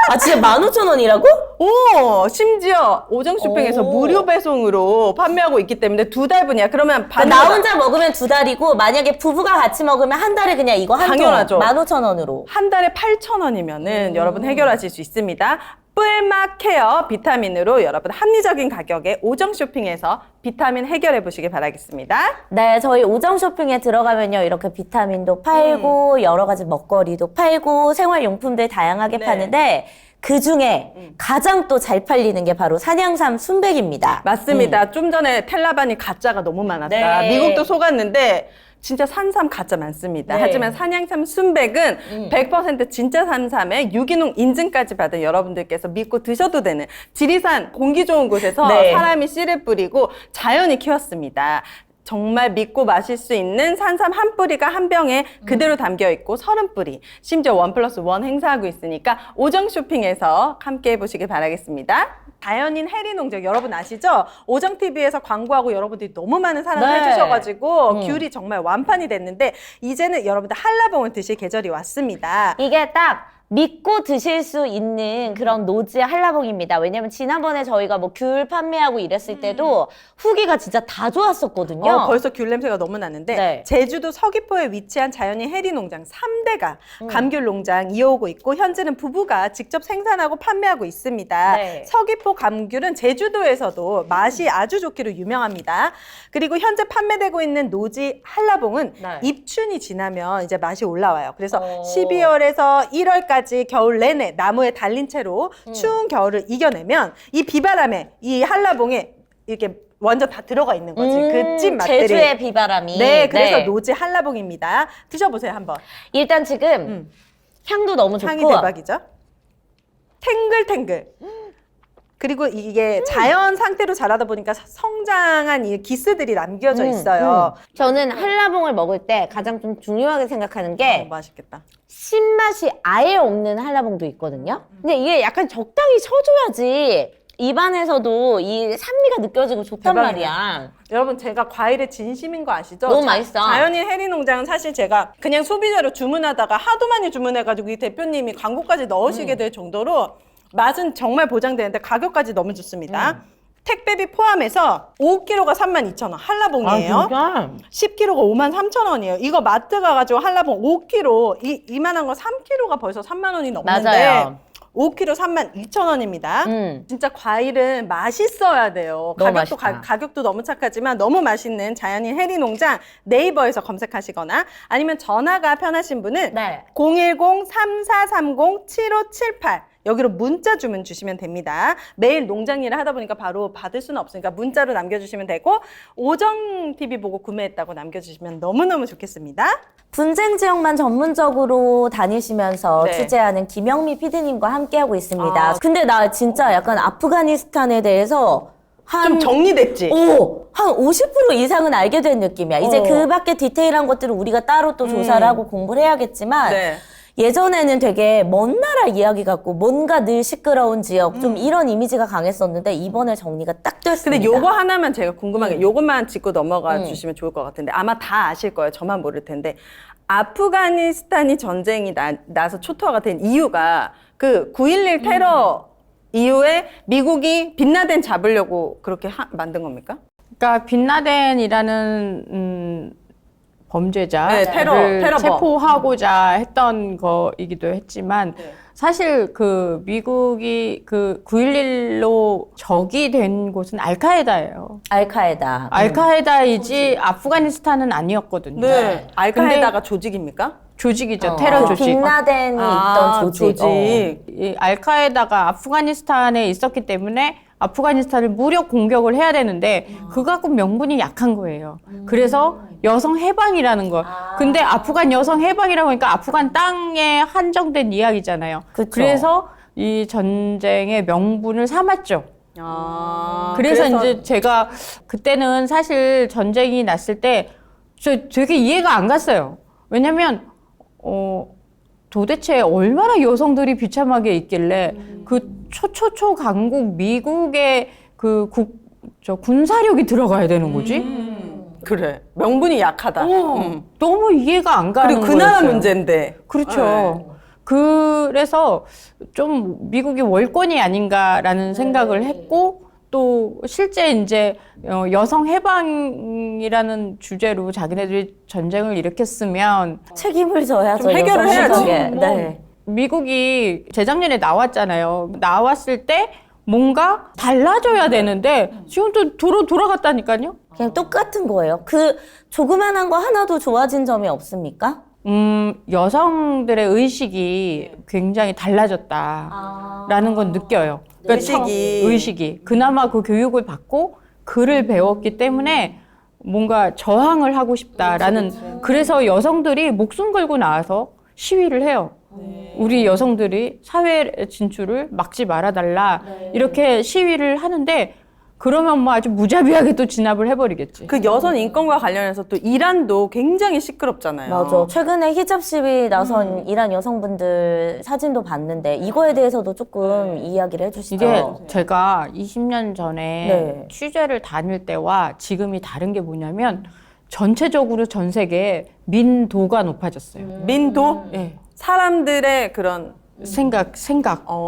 아, 진짜 15,000원이라고? 오, 심지어 오정 쇼핑에서 오. 무료 배송으로 판매하고 있기 때문에 2달분이야. 그러면 나 혼자 먹으면 2달이고, 만약에 부부가 같이 먹으면 한 달에 그냥 이거 한 당연하죠. 15,000원으로. 한 달에 8,000원이면은 여러분 해결하실 수 있습니다. 뿔막 케어 비타민으로 여러분 합리적인 가격에 오정 쇼핑에서 비타민 해결해 보시길 바라겠습니다. 네, 저희 오정 쇼핑에 들어가면요, 이렇게 비타민도 팔고, 여러 가지 먹거리도 팔고, 생활용품들 다양하게 네. 파는데, 그 중에 가장 또 잘 팔리는 게 바로 산양삼 순백입니다. 맞습니다. 좀 전에 텔라반이 가짜가 너무 많았다. 네. 미국도 속았는데 진짜 산삼 가짜 많습니다. 네. 하지만 산양삼 순백은 100% 진짜 산삼에 유기농 인증까지 받은 여러분들께서 믿고 드셔도 되는 지리산 공기 좋은 곳에서 네. 사람이 씨를 뿌리고 자연이 키웠습니다. 정말 믿고 마실 수 있는 산삼 한 뿌리가 한 병에 그대로 담겨 있고 30뿌리, 심지어 1+1 행사하고 있으니까 오정 쇼핑에서 함께 해보시길 바라겠습니다. 자연인 해리농장 여러분 아시죠? 오정TV에서 광고하고 여러분들이 너무 많은 사랑 네. 해주셔가지고 귤이 정말 완판이 됐는데 이제는 여러분들 한라봉을 드실 계절이 왔습니다. 이게 딱 믿고 드실 수 있는 그런 노지의 한라봉입니다. 왜냐면 지난번에 저희가 뭐 귤 판매하고 이랬을 때도 후기가 진짜 다 좋았었거든요. 벌써 귤 냄새가 너무 나는데 네. 제주도 서귀포에 위치한 자연인 해리농장 3대가 감귤 농장 이어오고 있고 현재는 부부가 직접 생산하고 판매하고 있습니다. 네. 서귀포 감귤은 제주도에서도 맛이 아주 좋기로 유명합니다. 그리고 현재 판매되고 있는 노지 한라봉은 네. 입춘이 지나면 이제 맛이 올라와요. 그래서 오. 12월에서 1월까지 겨울 내내 나무에 달린 채로 추운 겨울을 이겨내면 이 비바람에 이 한라봉에 이렇게 완전 다 들어가 있는 거지. 그 찐 맛들이. 제주의 비바람이. 네, 그래서 노지 한라봉입니다. 드셔보세요, 한번. 일단 지금 향도 너무 좋고. 향이 대박이죠? 탱글탱글. 그리고 이게 자연 상태로 자라다 보니까 성장한 이 기스들이 남겨져 있어요. 저는 한라봉을 먹을 때 가장 좀 중요하게 생각하는 게 맛있겠다. 신맛이 아예 없는 한라봉도 있거든요. 근데 이게 약간 적당히 쳐줘야지 입안에서도 이 산미가 느껴지고 좋단 대박이네. 말이야. 여러분 제가 과일에 진심인 거 아시죠? 너무 맛있어. 자연인 해리농장은 사실 제가 그냥 소비자로 주문하다가 하도 많이 주문해가지고 이 대표님이 광고까지 넣으시게 될 정도로 맛은 정말 보장되는데 가격까지 너무 좋습니다. 택배비 포함해서 5kg가 32,000원 한라봉이에요. 10kg가 53,000원이에요. 이거 마트 가가지고 한라봉 5kg 이만한 거 3kg가 벌써 3만 원이 넘는데 맞아요. 5kg 32,000원입니다. 진짜 과일은 맛있어야 돼요. 너무 가격도 맛있다. 가격도 너무 착하지만 너무 맛있는 자연인 해리농장 네이버에서 검색하시거나 아니면 전화가 편하신 분은 네. 010-3430-7578 여기로 문자 주문 주시면 됩니다. 매일 농장 일을 하다 보니까 바로 받을 수는 없으니까 문자로 남겨주시면 되고 오정TV 보고 구매했다고 남겨주시면 너무너무 좋겠습니다. 분쟁 지역만 전문적으로 다니시면서 네. 취재하는 김영미 PD님과 함께하고 있습니다. 아. 근데 나 진짜 약간 아프가니스탄에 대해서 좀 정리됐지? 한 50% 이상은 알게 된 느낌이야. 이제 그 밖에 디테일한 것들은 우리가 따로 또 조사를 하고 공부를 해야겠지만 네. 예전에는 되게 먼 나라 이야기 같고 뭔가 늘 시끄러운 지역 좀 이런 이미지가 강했었는데 이번에 정리가 딱 됐습니다. 근데 요거 하나만 제가 궁금한 게 요것만 짚고 넘어가 주시면 좋을 것 같은데 아마 다 아실 거예요. 저만 모를 텐데 아프가니스탄이 전쟁이 나서 초토화가 된 이유가 그 9.11 테러 이후에 미국이 빈라덴 잡으려고 그렇게 만든 겁니까? 그러니까 빈라덴이라는 범죄자를 네, 테러범. 체포하고자 했던 거이기도 했지만 사실 그 미국이 그 9.11로 적이 된 곳은 알카에다예요. 알카에다. 알카에다이지 아프가니스탄은 아니었거든요. 네. 알카에다가 조직입니까? 조직이죠. 테러 그 조직. 빈라덴이 있던 조직. 이 알카에다가 아프가니스탄에 있었기 때문에 아프가니스탄을 무력 공격을 해야 되는데 그거 갖고 명분이 약한 거예요. 그래서 여성 해방이라는 거. 근데 아프간 여성 해방이라고 하니까 아프간 땅에 한정된 이야기잖아요. 그쵸. 그래서 이 전쟁의 명분을 삼았죠. 그래서 이제 제가 그때는 사실 전쟁이 났을 때 저 되게 이해가 안 갔어요. 왜냐면 도대체 얼마나 여성들이 비참하게 있길래 그 초초초 강국 미국의 그 군사력이 들어가야 되는 거지? 그래. 명분이 약하다. 너무 이해가 안 가는 그리고 거였어요. 그 나라 문제인데. 그렇죠. 그래서 좀 미국이 월권이 아닌가라는 생각을 했고 또 실제 이제 여성 해방이라는 주제로 자기네들이 전쟁을 일으켰으면 책임을 져야죠. 좀 해결을 여성 해야지. 시국에. 뭐 네. 미국이 재작년에 나왔잖아요. 나왔을 때 뭔가 달라져야 되는데 지금 또 돌아갔다니까요. 그냥 똑같은 거예요. 그 조그만한 거 하나도 좋아진 점이 없습니까? 여성들의 의식이 굉장히 달라졌다라는 건 느껴요. 그러니까 의식이. 그나마 그 교육을 받고 글을 배웠기 때문에 뭔가 저항을 하고 싶다라는. 그래서 여성들이 목숨 걸고 나와서 시위를 해요. 우리 여성들이 사회 진출을 막지 말아달라. 이렇게 시위를 하는데 그러면 뭐 아주 무자비하게 또 진압을 해버리겠지. 그 여성 인권과 관련해서 또 이란도 굉장히 시끄럽잖아요. 맞아. 최근에 히잡 시위 나선 이란 여성분들 사진도 봤는데 이거에 대해서도 조금 이야기를 해주시죠. 이게 제가 20년 전에 네. 취재를 다닐 때와 지금이 다른 게 뭐냐면 전체적으로 전 세계에 민도가 높아졌어요. 민도? 예. 사람들의 그런 생각.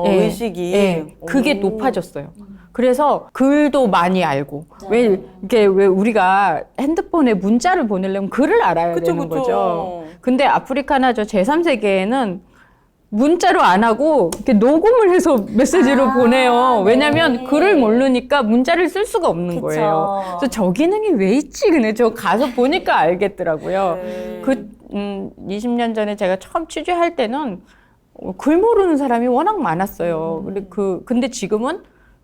예. 의식이. 예. 그게 높아졌어요. 그래서 글도 많이 알고. 왜 우리가 핸드폰에 문자를 보내려면 글을 알아야 되는 거죠. 근데 아프리카나 저 제3세계에는 문자로 안 하고 이렇게 녹음을 해서 메시지로 보내요. 왜냐면 글을 모르니까 문자를 쓸 수가 없는 거예요. 그래서 저 기능이 왜 있지? 근데 저 가서 보니까 알겠더라고요. 20년 전에 제가 처음 취재할 때는 글 모르는 사람이 워낙 많았어요. 근데 지금은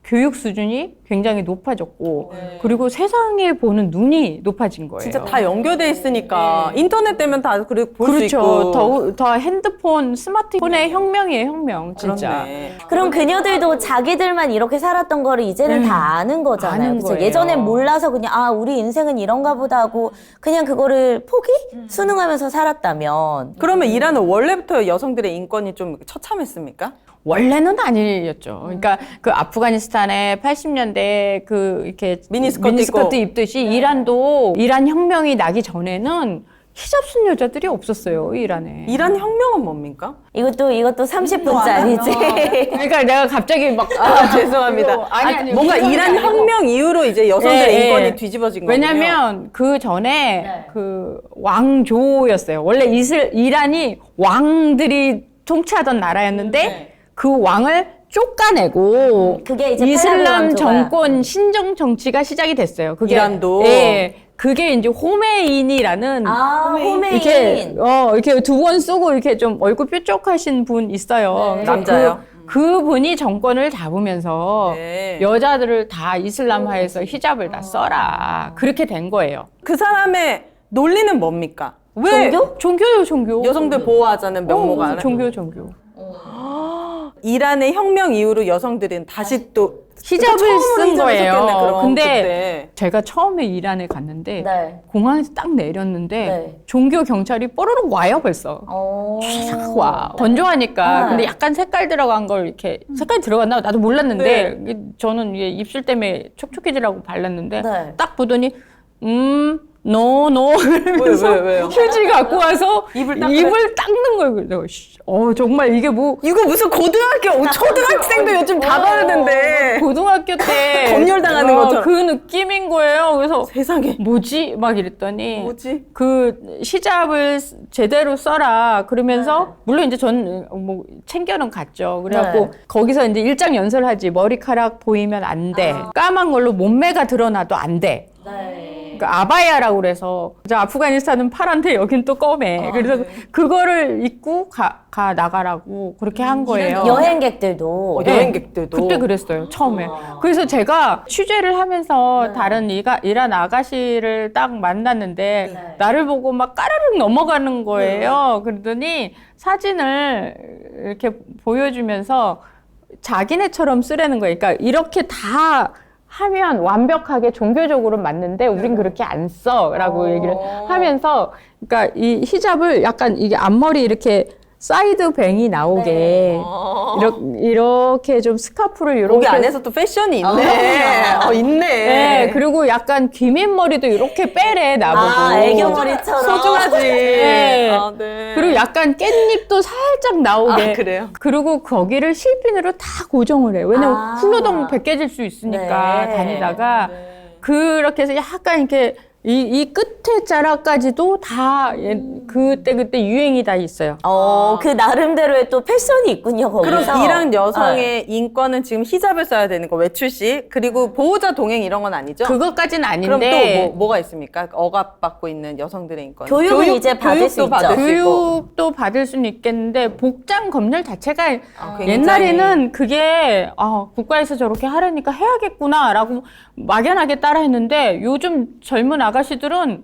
교육 수준이 굉장히 높아졌고 그리고 세상에 보는 눈이 높아진 거예요. 진짜 다 연결돼 있으니까 인터넷 되면 다 볼 수 있고. 그렇죠. 더 핸드폰, 스마트폰의 혁명이에요, 혁명. 진짜. 그렇네. 그럼 그녀들도 자기들만 이렇게 살았던 거를 이제는 다 아는 거잖아요. 아는 그쵸? 거예요. 예전엔 몰라서 그냥 우리 인생은 이런가 보다 하고 그냥 그거를 순응하면서 살았다면 그러면 이란은 원래부터 여성들의 인권이 좀 처참했습니까? 원래는 아니었죠. 그러니까 그 아프가니스탄에 80년대 이렇게 미니스커트 입듯이 이란도 이란 혁명이 나기 전에는 히잡 쓴 여자들이 없었어요, 이란에. 이란 혁명은 뭡니까? 이것도 30분짜리지. 그러니까 내가 갑자기 막 죄송합니다. 아니, 뭔가 이런 게 이란 아니고. 혁명 이후로 이제 여성들의 예, 인권이 예. 뒤집어진 거예요. 왜냐면 그 전에 그 왕조였어요. 원래 이란이 왕들이 통치하던 나라였는데 그 왕을 쫓아내고 그게 이제 이슬람 팔라비 왕조가- 정권 신정 정치가 시작이 됐어요. 그게 이란도? 예. 그게 이제 호메인이라는 호메인. 이렇게 두 번 쓰고 이렇게 좀 얼굴 뾰족하신 분 있어요. 남자요? 그분이 정권을 잡으면서 네. 여자들을 다 이슬람화해서 히잡을 다 써라. 그렇게 된 거예요. 그 사람의 논리는 뭡니까? 왜 종교? 종교요, 종교. 여성들 보호하자는 명목가 안에 종교. 이란의 혁명 이후로 여성들은 다시 또 히잡을 처음으로 쓴 히잡을 거예요. 썼겠네, 그럼 근데 그때. 제가 처음에 이란에 갔는데 네. 공항에서 딱 내렸는데 네. 종교 경찰이 뽀로로 와요 벌써. 와 건조하니까. 근데 약간 색깔 들어간 걸 이렇게 색깔 들어갔나 나도 몰랐는데 저는 이게 입술 때문에 촉촉해지라고 발랐는데 네. 딱 보더니 노 왜요? 휴지 갖고 와서 입을 닦는 거예요. 그래서 정말 이게 뭐 이거 무슨 초등학생도 요즘 다 바르는데 고등학교 때 검열당하는 것처럼. 그 느낌인 거예요. 그래서 세상에 뭐지? 막 이랬더니 뭐지? 그 히잡을 제대로 써라 그러면서 물론 이제 전 뭐 챙겨는 갔죠. 그래갖고 거기서 이제 일장 연설하지. 머리카락 보이면 안 돼. 까만 걸로 몸매가 드러나도 안 돼. 그러니까 아바야라고 그래서 저 아프가니스탄은 파란데 여긴 또 검해. 그래서 그거를 입고 가 나가라고 그렇게 한 거예요. 여행객들도. 여행객들도. 그때 그랬어요, 처음에. 그래서 제가 취재를 하면서 다른 이란 아가씨를 딱 만났는데 나를 보고 막 까르륵 넘어가는 거예요. 그러더니 사진을 이렇게 보여주면서 자기네처럼 쓰라는 거예요. 그러니까 이렇게 다 하면 완벽하게 종교적으로 맞는데 우린 그렇게 안 써라고 얘기를 하면서 그러니까 이 히잡을 약간 이게 앞머리 이렇게 사이드 뱅이 나오게 이렇게 좀 스카프를 이렇게 거기 안에서 또 패션이 있네. 있네. 네, 그리고 약간 귀밑머리도 이렇게 빼래 나보고. 애교머리처럼. 소중하지. 네. 네. 그리고 약간 깻잎도 살짝 나오게. 그래요? 그리고 거기를 실핀으로 다 고정을 해요. 왜냐면 훌러덩 벗겨질 수 있으니까 네. 다니다가 그렇게 해서 약간 이렇게 이 끝에 자락까지도 다 그때 유행이 다 있어요. 그 나름대로의 또 패션이 있군요, 거기서. 그럼 이란 여성의 인권은 지금 히잡을 써야 되는 거, 외출 시. 그리고 보호자 동행 이런 건 아니죠? 그것까지는 그럼 아닌데. 또 뭐가 있습니까? 억압받고 있는 여성들의 인권. 교육은 이제 받을 수 교육도 있죠. 받을 수 있고. 교육도 받을 수는 있겠는데 복장 검열 자체가 굉장히- 옛날에는 그게 국가에서 저렇게 하려니까 해야겠구나라고 막연하게 따라했는데 요즘 젊은 아가씨들은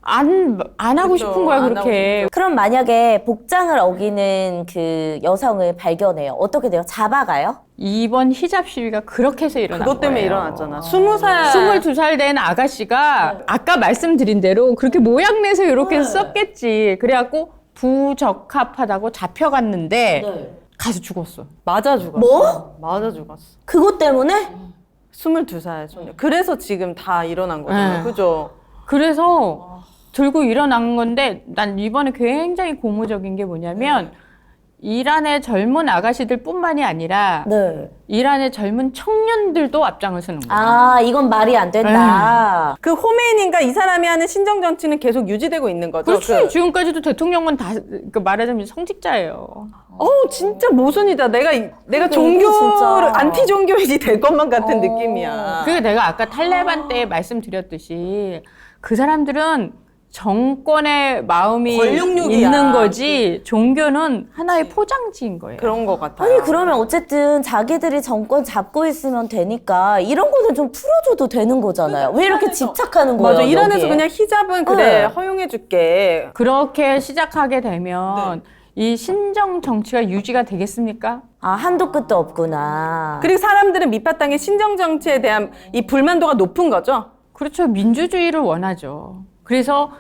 안 하고 그쵸, 싶은 거야 안 그렇게. 그럼 만약에 복장을 어기는 그 여성을 발견해요. 어떻게 돼요? 잡아가요? 이번 히잡 시위가 그렇게 해서 일어난 그것 때문에 거예요. 일어났잖아. 20살. 22살 된 아가씨가 아까 말씀드린 대로 그렇게 모양 내서 이렇게 썼겠지. 그래갖고 부적합하다고 잡혀갔는데 가서 죽었어. 맞아 죽었어. 뭐? 맞아 죽었어. 그것 때문에? 22살 소녀. 그래서 지금 다 일어난 거잖아요. 네. 그죠? 그래서 들고 일어난 건데 난 이번에 굉장히 고무적인 게 뭐냐면 이란의 젊은 아가씨들 뿐만이 아니라 네. 이란의 젊은 청년들도 앞장을 서는 거예요. 이건 말이 안 된다. 그 호메인인가 이 사람이 하는 신정 정치는 계속 유지되고 있는 거죠. 그렇지. 지금까지도 대통령은 다 말하자면 성직자예요. 진짜 모순이다. 내가 이거 종교를 진짜. 안티 종교인이 될 것만 같은 느낌이야. 그게 내가 아까 탈레반 때 말씀드렸듯이 그 사람들은 정권의 마음이 권력욕이야. 있는 거지 종교는 하나의 포장지인 거예요. 그런 것 같아요. 아니 그러면 어쨌든 자기들이 정권 잡고 있으면 되니까 이런 거는 좀 풀어줘도 되는 거잖아요. 왜 이렇게 집착하는 거예요? 맞아. 이란에서 여기에? 그냥 히잡은 그래 네. 허용해줄게. 그렇게 시작하게 되면 이 신정 정치가 유지가 되겠습니까? 한도 끝도 없구나. 그리고 사람들은 밑바탕의 신정 정치에 대한 이 불만도가 높은 거죠. 그렇죠. 민주주의를 원하죠. 그래서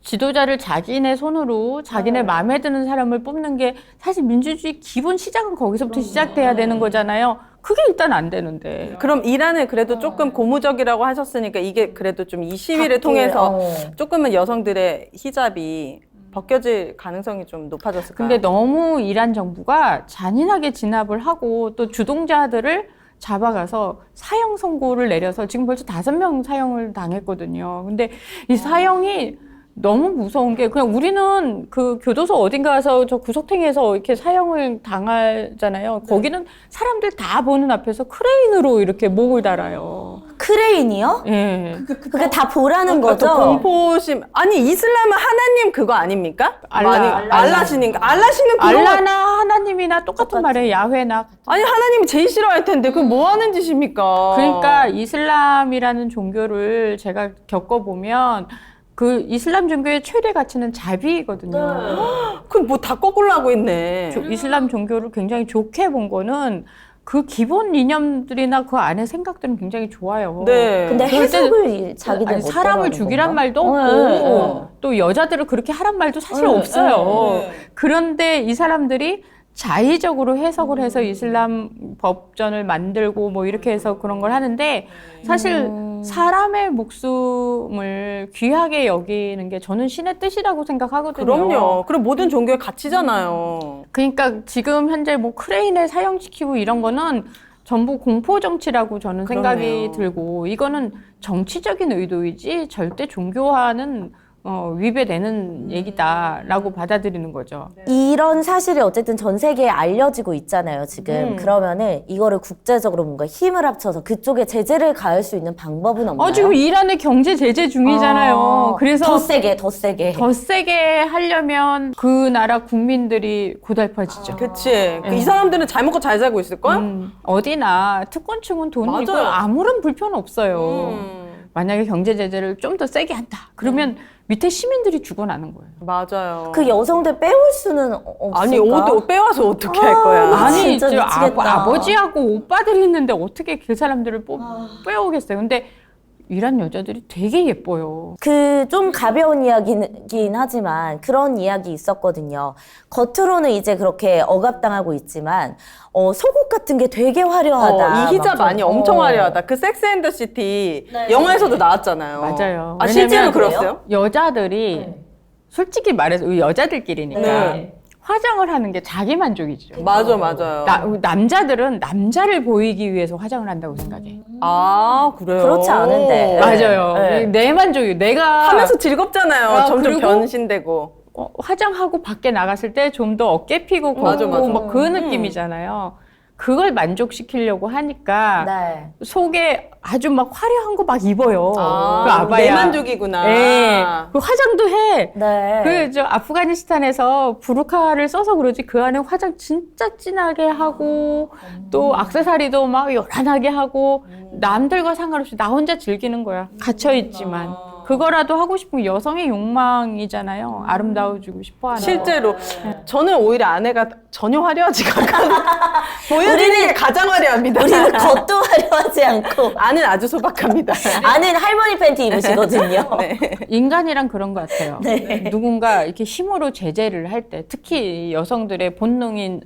지도자를 자기네 손으로 자기네 마음에 드는 사람을 뽑는 게 사실 민주주의 기본 시작은 거기서부터 시작돼야 되는 거잖아요. 그게 일단 안 되는데. 그럼 이란은 그래도 조금 고무적이라고 하셨으니까 이게 그래도 좀 이 시위를 통해서 조금은 여성들의 히잡이 벗겨질 가능성이 좀 높아졌을까요? 근데 너무 이란 정부가 잔인하게 진압을 하고 또 주동자들을 잡아가서 사형 선고를 내려서 지금 벌써 5명 사형을 당했거든요. 근데 이 사형이 너무 무서운 게 그냥 우리는 그 교도소 어딘가 가서 저 구석탱이에서 이렇게 사형을 당하잖아요. 거기는 사람들 다 보는 앞에서 크레인으로 이렇게 목을 달아요. 크레인이요? 예. 그게 다 보라는 거죠? 공포심. 아니 이슬람은 하나님 그거 아닙니까? 알라. 알라시니까. 알라시는 그런 거. 알라나 하나님이나 똑같은 말이에요. 야훼나. 아니 하나님이 제일 싫어할 텐데 그건 뭐 하는 짓입니까? 그러니까 이슬람이라는 종교를 제가 겪어보면 그 이슬람 종교의 최대 가치는 자비거든요. 그럼 뭐 다 거꾸로 하고 있네. 이슬람 종교를 굉장히 좋게 본 거는 그 기본 이념들이나 그 안에 생각들은 굉장히 좋아요. 네. 근데 그럴 때 해석을 자기들 아니, 사람을 죽이란 말도 없고 네. 또 여자들을 그렇게 하란 말도 사실 없어요. 네. 그런데 이 사람들이 자의적으로 해석을 해서 이슬람 법전을 만들고 뭐 이렇게 해서 그런 걸 하는데 사실 사람의 목숨을 귀하게 여기는 게 저는 신의 뜻이라고 생각하거든요. 그럼요. 그럼 모든 종교의 가치잖아요. 그러니까 지금 현재 뭐 크레인에 사형시키고 이런 거는 전부 공포 정치라고 저는 생각이 그러네요. 들고 이거는 정치적인 의도이지 절대 종교화는 위배되는 얘기다라고 받아들이는 거죠. 이런 사실이 어쨌든 전 세계에 알려지고 있잖아요, 지금. 그러면은 이거를 국제적으로 뭔가 힘을 합쳐서 그쪽에 제재를 가할 수 있는 방법은 없나요? 지금 이란의 경제 제재 중이잖아요. 그래서 더 세게, 더 세게. 더 세게 하려면 그 나라 국민들이 고달퍼지죠. 그치. 이 사람들은 잘 먹고 잘 살고 있을걸? 어디나 특권층은 돈이 있고 맞아요. 아무런 불편 없어요. 만약에 경제 제재를 좀 더 세게 한다. 그러면 밑에 시민들이 죽어나는 거예요. 맞아요. 그 여성들 빼올 수는 없을까? 아니, 옷 빼와서 어떻게 할 거야? 아니, 아니, 진짜 미치겠다. 아버지하고 오빠들이 있는데 어떻게 그 사람들을 빼오겠어요. 근데 이란 여자들이 되게 예뻐요. 그 좀 가벼운 이야기긴 하지만 그런 이야기 있었거든요. 겉으로는 이제 그렇게 억압당하고 있지만 속옷 같은 게 되게 화려하다. 이 히잡 막 아니 좀, 엄청 화려하다. 그 섹스 앤더 시티 네. 영화에서도 나왔잖아요. 맞아요. 아, 실제로 왜냐면 그랬어요? 여자들이 솔직히 말해서 여자들끼리니까 네. 화장을 하는 게 자기 만족이죠. 맞아요. 남자들은 남자를 보이기 위해서 화장을 한다고 생각해. 아, 그래요? 그렇지 않은데. 맞아요. 네. 내 만족이 내가 하면서 즐겁잖아요. 점점 그리고 변신되고. 화장하고 밖에 나갔을 때 좀 더 어깨 피고 맞아. 걷고 막 그 느낌이잖아요. 그걸 만족시키려고 하니까 네. 속에 아주 막 화려한 거 막 입어요. 그 내 아바야. 만족이구나. 네. 그 화장도 해. 네. 그 저 아프가니스탄에서 부르카를 써서 그러지 그 안에 화장 진짜 진하게 하고 또 액세서리도 막 요란하게 하고 남들과 상관없이 나 혼자 즐기는 거야. 갇혀 있지만 그거라도 하고 싶은 여성의 욕망이잖아요. 아름다워지고 싶어하는. 실제로 저는 오히려 아내가 전혀 화려하지가 않거든요. 보여지는 게 가장 화려합니다. 우리는 겉도 화려하지 않고 아내는 아주 소박합니다. 아는 할머니 팬티 입으시거든요. 네. 인간이란 그런 것 같아요. 네. 누군가 이렇게 힘으로 제재를 할 때, 특히 여성들의 본능인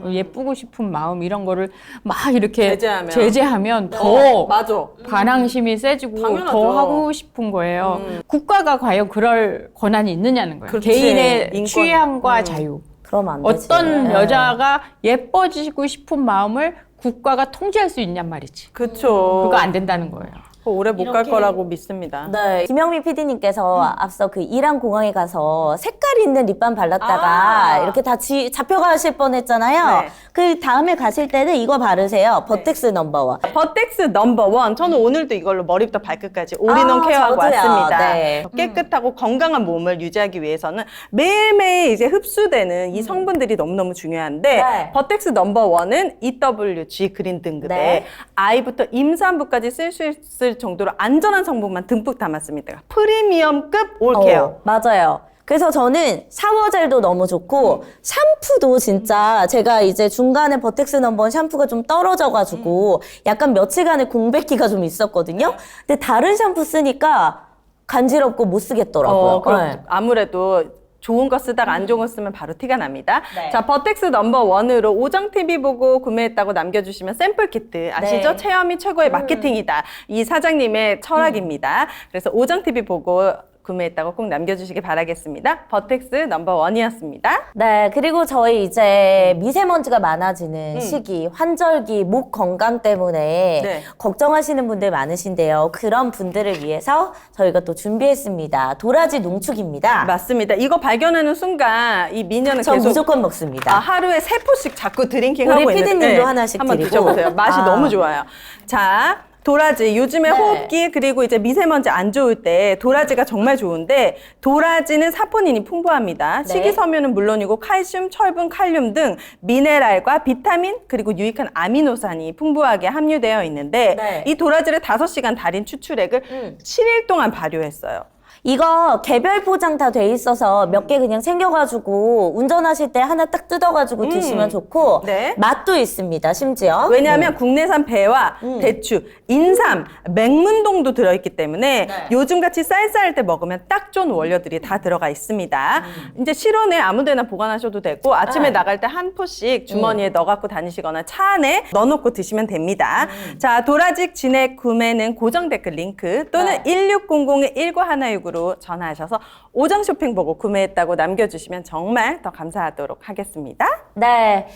예쁘고 싶은 마음 이런 거를 막 이렇게 제재하면 더 맞아. 반항심이 세지고 당연하죠. 더 하고 싶은 거예요. 국가가 과연 그럴 권한이 있느냐는 거예요. 그렇지. 개인의 인권. 취향과 자유. 그러면 안 되지. 어떤 네. 여자가 예뻐지고 싶은 마음을 국가가 통제할 수 있냔 말이지. 그쵸. 그거 안 된다는 거예요. 오래 못 갈 거라고 믿습니다. 네, 김영미 PD님께서 앞서 그 이란 공항에 가서 색깔 있는 립밤 발랐다가 이렇게 다 잡혀가실 뻔했잖아요. 네. 그 다음에 가실 때는 이거 바르세요. 버텍스 넘버원. 버텍스 넘버원. 저는 오늘도 이걸로 머리부터 발끝까지 올인원 아, 케어하고 저도요. 왔습니다. 네. 깨끗하고 건강한 몸을 유지하기 위해서는 매일매일 이제 흡수되는 이 성분들이 너무너무 중요한데 네. 버텍스 넘버원은 EWG 그린 등급에 네. 아이부터 임산부까지 쓸 수 있을 정도로 안전한 성분만 듬뿍 담았습니다. 프리미엄급 올케어. 맞아요. 그래서 저는 샤워젤도 너무 좋고 샴푸도 진짜 제가 이제 중간에 버텍스 넘버원 샴푸가 좀 떨어져가지고 약간 며칠간의 공백기가 좀 있었거든요. 근데 다른 샴푸 쓰니까 간지럽고 못 쓰겠더라고요. 그럼 네. 아무래도 좋은 거 쓰다가 안 좋은 거 쓰면 바로 티가 납니다. 네. 자, 버텍스 넘버원으로 오정TV 보고 구매했다고 남겨주시면 샘플 키트 아시죠? 네. 체험이 최고의 마케팅이다. 이 사장님의 철학입니다. 그래서 오정TV 보고 구매했다고 꼭 남겨주시기 바라겠습니다. 버텍스 넘버원이었습니다. 네, 그리고 저희 이제 미세먼지가 많아지는 시기, 환절기, 목 건강 때문에 네. 걱정하시는 분들 많으신데요. 그런 분들을 위해서 저희가 또 준비했습니다. 도라지 농축입니다. 맞습니다. 이거 발견하는 순간 이 미녀는 전 계속 무조건 먹습니다. 하루에 3포씩 자꾸 드링킹 우리 하고 있는데 PD님도 하나씩 한번 드리고. 드셔보세요. 맛이 아. 너무 좋아요. 자, 도라지 요즘에 네. 호흡기 그리고 이제 미세먼지 안 좋을 때 도라지가 정말 좋은데 도라지는 사포닌이 풍부합니다. 네. 식이섬유는 물론이고 칼슘, 철분, 칼륨 등 미네랄과 비타민 그리고 유익한 아미노산이 풍부하게 함유되어 있는데 네. 이 도라지를 5시간 달인 추출액을 7일 동안 발효했어요. 이거 개별 포장 다 돼 있어서 몇 개 그냥 챙겨가지고 운전하실 때 하나 딱 뜯어가지고 드시면 좋고 네. 맛도 있습니다. 심지어. 왜냐하면 국내산 배와 대추, 인삼, 맹문동도 들어있기 때문에 요즘같이 쌀쌀할 때 먹으면 딱 좋은 원료들이 다 들어가 있습니다. 이제 실온에 아무데나 보관하셔도 되고 아침에 나갈 때 한 포씩 주머니에 넣어갖고 다니시거나 차 안에 넣어놓고 드시면 됩니다. 자, 도라지 진액 구매는 고정 댓글 링크 또는 1600-1916으로 전화하셔서 오정 쇼핑 보고 구매했다고 남겨주시면 정말 더 감사하도록 하겠습니다. 네.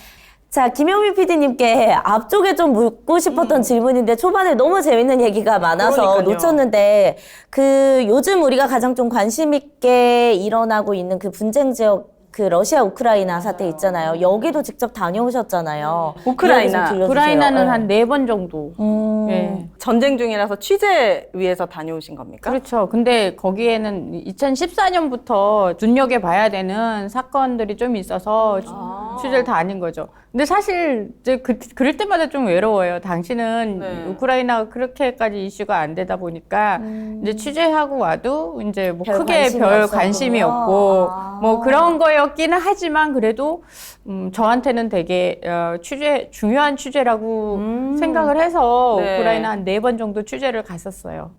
자, 김영미 PD님께 앞쪽에 좀 묻고 싶었던 질문인데 초반에 너무 재밌는 얘기가 많아서 그러니까요. 놓쳤는데 그 요즘 우리가 가장 좀 관심 있게 일어나고 있는 그 분쟁 지역 그 러시아 우크라이나 사태 있잖아요. 여기도 직접 다녀오셨잖아요. 우크라이나. 이야기 좀 들려주세요. 우크라이나는 네. 한 4번 정도. 예. 전쟁 중이라서 취재 위해서 다녀오신 겁니까? 그렇죠. 근데 거기에는 2014년부터 눈여겨봐야 되는 사건들이 좀 있어서 취재를 다 아닌 거죠. 근데 사실 이제 그럴 때마다 좀 외로워요. 당신은 네. 우크라이나가 그렇게까지 이슈가 안 되다 보니까 이제 취재하고 와도 이제 뭐 별 크게 관심이 별 없었군요. 관심이 없고 아. 뭐 그런 거였기는 하지만 그래도 저한테는 되게 중요한 취재라고 생각을 해서 네. 우크라이나 한 4번 정도 취재를 갔었어요.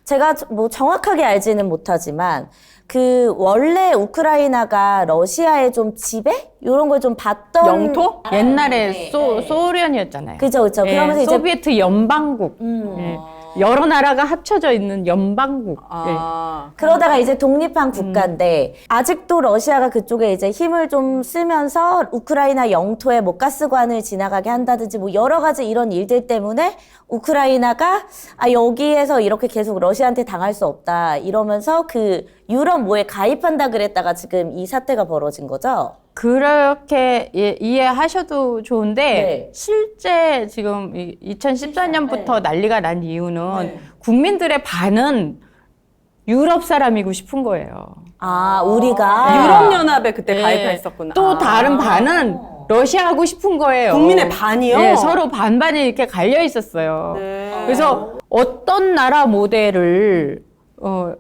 제가 뭐 정확하게 알지는 못하지만 그 원래 우크라이나가 러시아의 좀 지배? 이런 걸 좀 받던 영토? 옛날에 소련이었잖아요. 그죠. 예, 그러면서 이제 소비에트 연방국. 예, 여러 나라가 합쳐져 있는 연방국. 예. 아. 그러다가 이제 독립한 국가인데 아직도 러시아가 그쪽에 이제 힘을 좀 쓰면서 우크라이나 영토에 뭐 가스관을 지나가게 한다든지 뭐 여러 가지 이런 일들 때문에 우크라이나가 여기에서 이렇게 계속 러시아한테 당할 수 없다 이러면서 그 유럽 뭐에 가입한다 그랬다가 지금 이 사태가 벌어진 거죠. 그렇게 이해하셔도 좋은데 네. 실제 지금 2014년부터 난리가 난 이유는 국민들의 반은 유럽 사람이고 싶은 거예요. 우리가 유럽연합에 그때 예. 가입했었구나. 또 다른 반은 러시아 하고 싶은 거예요. 국민의 반이요? 예, 서로 반반이 이렇게 갈려 있었어요. 네. 그래서 어떤 나라 모델을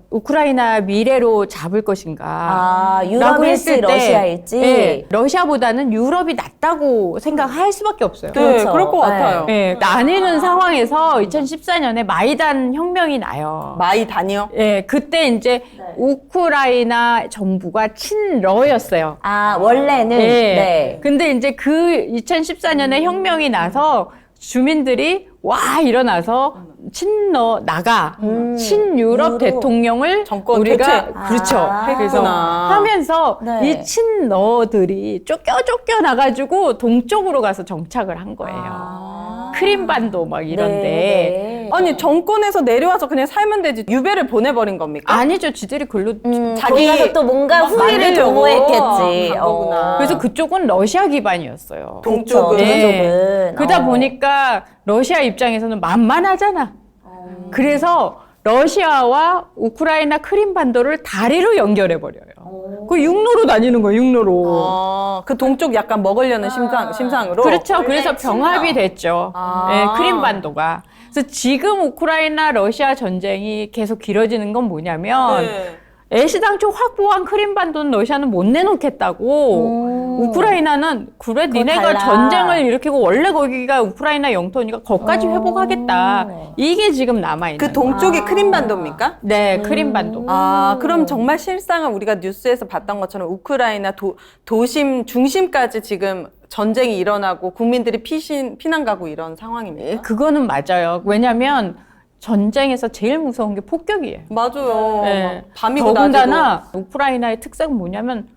우크라이나 미래로 잡을 것인가. 라고 유럽일지 했을 때, 러시아일지. 예, 러시아보다는 유럽이 낫다고 생각할 수밖에 없어요. 네, 그렇죠. 그럴 것 같아요. 예, 나뉘는 상황에서 2014년에 마이단 혁명이 나요. 마이단이요? 예, 그때 이제 우크라이나 정부가 친러였어요. 원래는 예. 네. 근데 이제 그 2014년에 혁명이 나서 주민들이 와 일어나서 친러 나가 친유럽 유럽. 대통령을 정권 우리가 교체. 그렇죠. 그래서 했구나. 하면서 네. 이 친러들이 쫓겨 나가지고 동쪽으로 가서 정착을 한 거예요. 크림반도 막 이런데. 네. 아니 정권에서 내려와서 그냥 살면 되지 유배를 보내버린 겁니까? 아니죠. 지들이 글로 거기 가서 또 뭔가 후위를 만들려고 도모했겠지. 간 거구나. 그래서 그쪽은 러시아 기반이었어요. 동쪽은. 동쪽은. 그러다 보니까 러시아 입장에서는 만만하잖아. 그래서 러시아와 우크라이나 크림반도를 다리로 연결해 버려요. 그 육로로 다니는 거예요. 육로로. 그 동쪽 약간 먹으려는 심상으로. 그렇죠. 그래서 병합이 됐죠. 예, 크림반도가. 그래서 지금 우크라이나 러시아 전쟁이 계속 길어지는 건 뭐냐면 네. 애시당초 확보한 크림반도는 러시아는 못 내놓겠다고. 우크라이나는 그래 니네가 달라. 전쟁을 일으키고 원래 거기가 우크라이나 영토니까 거기까지 회복하겠다. 이게 지금 남아 있는. 그 동쪽이 크림반도입니까? 네, 크림반도. 그럼 정말 실상은 우리가 뉴스에서 봤던 것처럼 우크라이나 도심 중심까지 지금 전쟁이 일어나고 국민들이 피난 가고 이런 상황입니까? 그거는 맞아요. 왜냐면 전쟁에서 제일 무서운 게 폭격이에요. 맞아요. 네. 밤이고 더군다나 우크라이나의 특색은 뭐냐면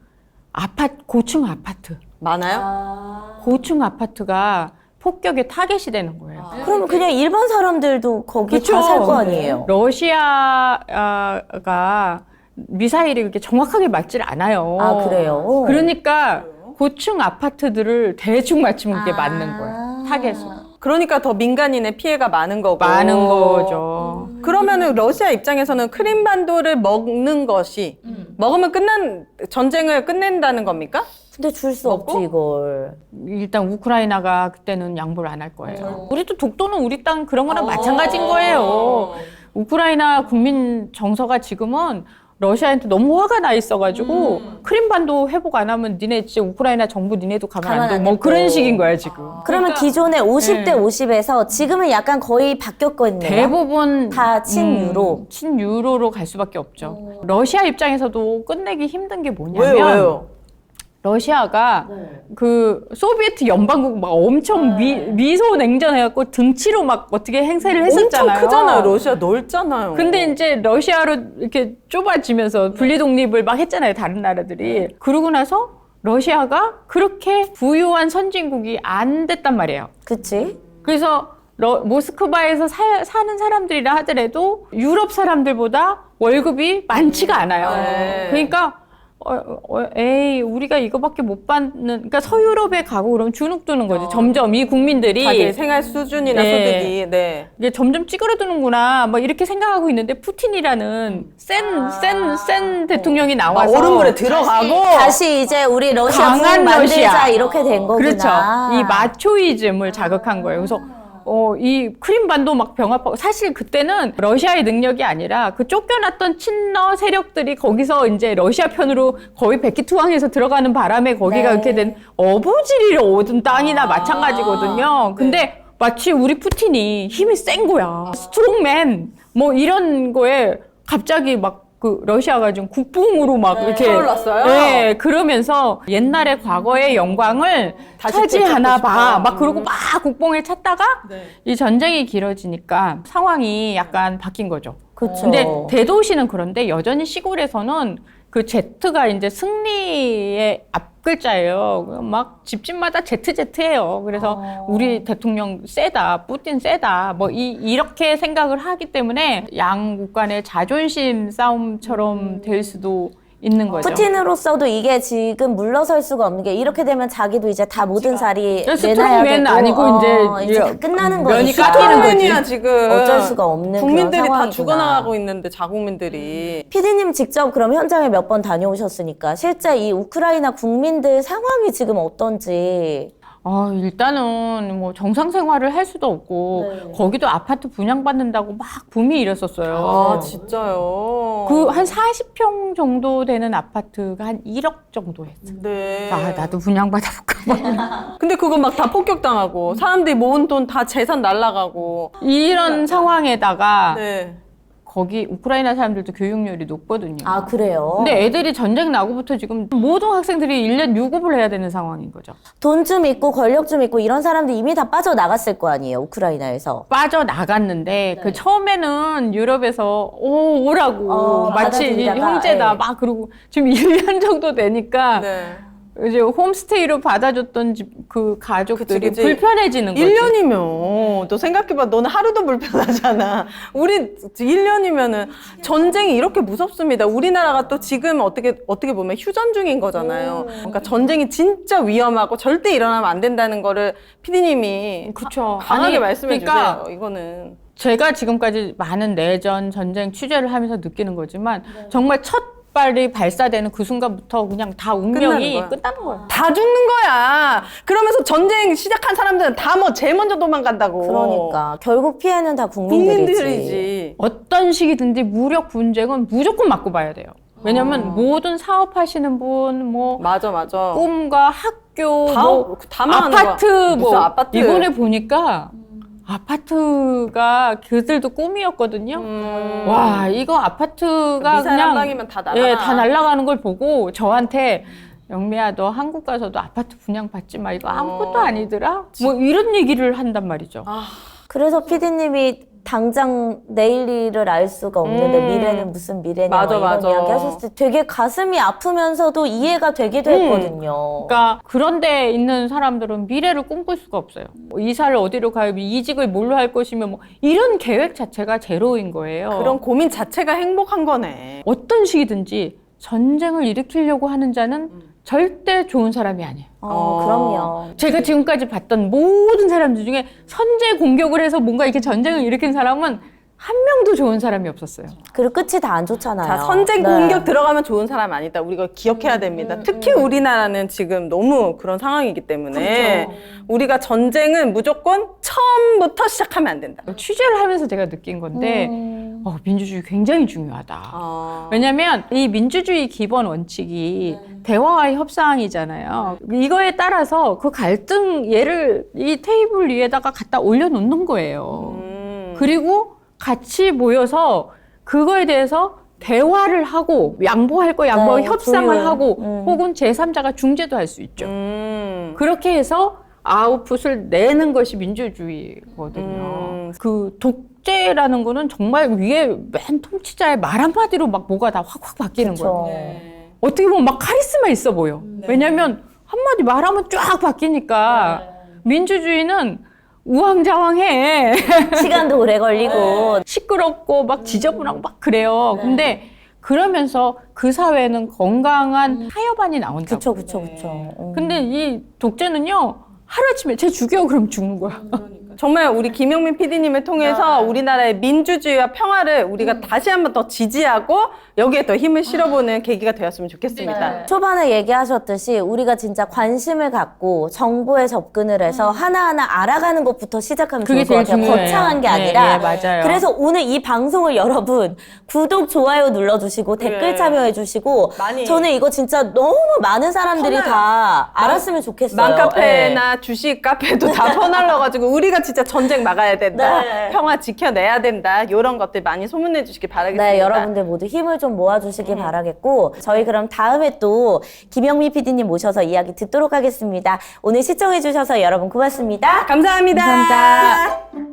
고층 아파트. 많아요? 고층 아파트가 폭격의 타겟이 되는 거예요. 그럼 그냥 일반 사람들도 거기 그쵸. 다 살 거 아니에요? 러시아가 미사일이 그렇게 정확하게 맞질 않아요. 그래요? 그러니까 고층 아파트들을 대충 맞추는 게 맞는 거예요. 타겟으로. 그러니까 더 민간인의 피해가 많은 거고. 많은 거죠. 그러면은 러시아 입장에서는 크림반도를 먹는 것이 먹으면 전쟁을 끝낸다는 겁니까? 근데 줄 수 없지 이걸. 일단 우크라이나가 그때는 양보를 안 할 거예요. 우리도 독도는 우리 땅 그런 거랑 마찬가지인 거예요. 우크라이나 국민 정서가 지금은 러시아한테 너무 화가 나 있어가지고 크림반도 회복 안 하면 니네 진짜 우크라이나 정부 니네도 가만 가만 안 둬. 안 뭐 둬. 그런 식인 거야 지금. 그러면 기존에 50대 네. 50에서 지금은 약간 거의 바뀌었거든요. 대부분 다 친유로. 친유로로 갈 수밖에 없죠. 러시아 입장에서도 끝내기 힘든 게 뭐냐면 왜요? 러시아가 그 소비에트 연방국 막 엄청 미소 냉전해갖고 등치로 막 어떻게 행세를 했었잖아요. 엄청 크잖아요. 러시아 넓잖아요. 근데 이제 러시아로 이렇게 좁아지면서 분리 독립을 막 했잖아요. 다른 나라들이. 그러고 나서 러시아가 그렇게 부유한 선진국이 안 됐단 말이에요. 그치? 그래서 모스크바에서 사는 사람들이라 하더라도 유럽 사람들보다 월급이 많지가 않아요. 네. 그러니까 에이 우리가 이거밖에 못 받는, 그러니까 서유럽에 가고 그러면 주눅드는 거지. 점점 이 국민들이 자기 생활 수준이나 네. 소득이 네. 이게 점점 찌그러드는구나 막 이렇게 생각하고 있는데, 푸틴이라는 센 대통령이 나와서 얼음물에 들어가고 다시 이제 우리 러시아 강한 부흥 만들자 러시아. 이렇게 된 거구나. 그렇죠. 이 마초이즘을 자극한 거예요. 그래서 이 크림반도 막 병합하고, 사실 그때는 러시아의 능력이 아니라 그 쫓겨났던 친러 세력들이 거기서 이제 러시아 편으로 거의 백기투항해서 들어가는 바람에 거기가 네. 그렇게 된 어부지리를 얻은 땅이나 마찬가지거든요. 근데 마치 우리 푸틴이 힘이 센 거야. 스트롱맨 뭐 이런 거에 갑자기 막 그 러시아가 좀 국붕으로 막 이렇게 떠올랐어요? 네, 그러면서 옛날의 과거의 영광을 다시 차지하나 되찾고 봐. 싶다. 막 그러고 막 국뽕을 찾다가 네. 이 전쟁이 길어지니까 상황이 약간 바뀐 거죠. 그쵸. 근데 대도시는 그런데 여전히 시골에서는 그 Z가 이제 승리의 앞글자예요. 막 집집마다 ZZ예요. 그래서 우리 대통령 세다, 푸틴 세다, 뭐 이렇게 생각을 하기 때문에 양국 간의 자존심 싸움처럼 될 수도 있는 거죠. 푸틴으로서도 이게 지금 물러설 수가 없는 게, 이렇게 되면 자기도 이제 다 모든 살이 그래서 내놔야 스트롱맨 되고, 아니고 이제 다 끝나는 면이 거니까. 깎이는 거지. 스트롱맨이야 지금. 어쩔 수가 없는 국민들이 그런 다 상황이구나. 죽어나가고 있는데 자국민들이. 피디님 직접 그럼 현장에 몇 번 다녀오셨으니까 실제 이 우크라이나 국민들 상황이 지금 어떤지. 일단은 뭐 정상 생활을 할 수도 없고, 네. 거기도 아파트 분양받는다고 막 붐이 일었었어요. 아 진짜요? 그 한 40평 정도 되는 아파트가 한 1억 정도 했어. 네. 나도 분양받아볼까. 근데 그거 막 다 폭격당하고 사람들이 모은 돈 다 재산 날라가고. 이런 상황에다가 네. 거기 우크라이나 사람들도 교육열이 높거든요. 아, 그래요? 근데 애들이 전쟁 나고부터 지금 모든 학생들이 1년 유급을 해야 되는 상황인 거죠. 돈 좀 있고 권력 좀 있고 이런 사람들 이미 다 빠져나갔을 거 아니에요, 우크라이나에서. 빠져나갔는데 그 처음에는 유럽에서 오라고 마치 받아들이다가, 형제다 예. 막 그러고, 지금 1년 정도 되니까 네. 이제 홈스테이로 받아줬던 그 가족들이 그치. 불편해지는 거지. 1년이면 너 생각해봐. 너는 하루도 불편하잖아. 우리 1년이면은 전쟁이 이렇게 무섭습니다. 우리나라가 또 지금 어떻게 보면 휴전 중인 거잖아요. 그러니까 전쟁이 진짜 위험하고 절대 일어나면 안 된다는 거를 피디님이 그렇죠. 강하게 말씀해 그러니까 주세요. 이거는. 제가 지금까지 많은 내전, 전쟁 취재를 하면서 느끼는 거지만 정말 첫 발이 발사되는 그 순간부터 그냥 다 운명이 끝나는 거야. 다 죽는 거야. 그러면서 전쟁 시작한 사람들은 다 제일 먼저 도망간다고. 그러니까 결국 피해는 다 국민들이지. 국민들이지. 어떤 식이든지 무력 분쟁은 무조건 맞고 봐야 돼요. 왜냐면 모든 사업하시는 분, 뭐 맞아. 꿈과 학교, 다 망하는 아파트, 거야. 무슨 뭐 아파트. 이번에 보니까 아파트가 그들도 꿈이었거든요. 와, 이거 아파트가 미사일 한 그냥 방이면 다 날아가. 예, 다 날아가는 걸 보고 저한테, 영미야, 너 한국 가서도 아파트 분양 받지 마. 이거 아무것도 아니더라. 뭐 이런 얘기를 한단 말이죠. 그래서 피디님이 당장 내일 일을 알 수가 없는데 미래는 무슨 미래냐 맞아, 이런 맞아. 이야기 하셨을 때 되게 가슴이 아프면서도 이해가 되기도 했거든요. 그러니까 그런 데 있는 사람들은 미래를 꿈꿀 수가 없어요. 뭐 이사를 어디로 가요? 이직을 뭘로 할 것이며 뭐 이런 계획 자체가 제로인 거예요. 그런 고민 자체가 행복한 거네. 어떤 식이든지 전쟁을 일으키려고 하는 자는 절대 좋은 사람이 아니에요. 그럼요. 제가 지금까지 봤던 모든 사람들 중에 선제 공격을 해서 뭔가 이렇게 전쟁을 일으킨 사람은 한 명도 좋은 사람이 없었어요. 그리고 끝이 다 안 좋잖아요. 자, 선제 네. 공격 들어가면 좋은 사람 아니다. 우리가 기억해야 됩니다. 특히 우리나라는 지금 너무 그런 상황이기 때문에 우리가 전쟁은 무조건 처음부터 시작하면 안 된다. 취재를 하면서 제가 느낀 건데 민주주의 굉장히 중요하다. 왜냐면 이 민주주의 기본 원칙이 대화와 협상이잖아요. 이거에 따라서 그 갈등 얘를 이 테이블 위에다가 갖다 올려놓는 거예요. 그리고 같이 모여서 그거에 대해서 대화를 하고 양보할 거 양보하고 네, 협상을 조율. 하고 혹은 제3자가 중재도 할 수 있죠. 그렇게 해서 아웃풋을 내는 것이 민주주의거든요. 그 독재라는 거는 정말 위에 맨 통치자의 말 한마디로 막 뭐가 다 확확 바뀌는 그쵸. 거예요. 어떻게 보면 막 카리스마 있어 보여. 왜냐면 한마디 말하면 쫙 바뀌니까 민주주의는 우왕좌왕해. 시간도 오래 걸리고. 시끄럽고 막 지저분하고 막 그래요. 근데 그러면서 그 사회는 건강한 타협안이 나온다고. 그쵸, 그쵸, 그쵸. 근데 이 독재는요, 하루아침에 쟤 죽여 그럼 죽는 거야. 정말 우리 김용민 PD님을 통해서 우리나라의 민주주의와 평화를 우리가 다시 한번 더 지지하고 여기에 더 힘을 실어보는 계기가 되었으면 좋겠습니다. 초반에 얘기하셨듯이 우리가 진짜 관심을 갖고 정보에 접근을 해서 하나하나 알아가는 것부터 시작하면 그게 좋을 것 제일 같아요. 중요해요. 거창한 게 네, 아니라. 네, 맞아요. 그래서 오늘 이 방송을 여러분 구독, 좋아요 눌러주시고 댓글 참여해주시고 많이. 저는 이거 진짜 너무 많은 사람들이 다 알았으면 좋겠어요. 맘카페나 주식 카페도 다 퍼날려가지고 우리가 진짜 전쟁 막아야 된다. 네. 평화 지켜내야 된다. 이런 것들 많이 소문내 주시기 바라겠습니다. 네, 여러분들 모두 힘을 좀 모아주시기 바라겠고 저희 그럼 다음에 또 김영미 PD님 모셔서 이야기 듣도록 하겠습니다. 오늘 시청해주셔서 여러분 고맙습니다. 감사합니다. 감사합니다.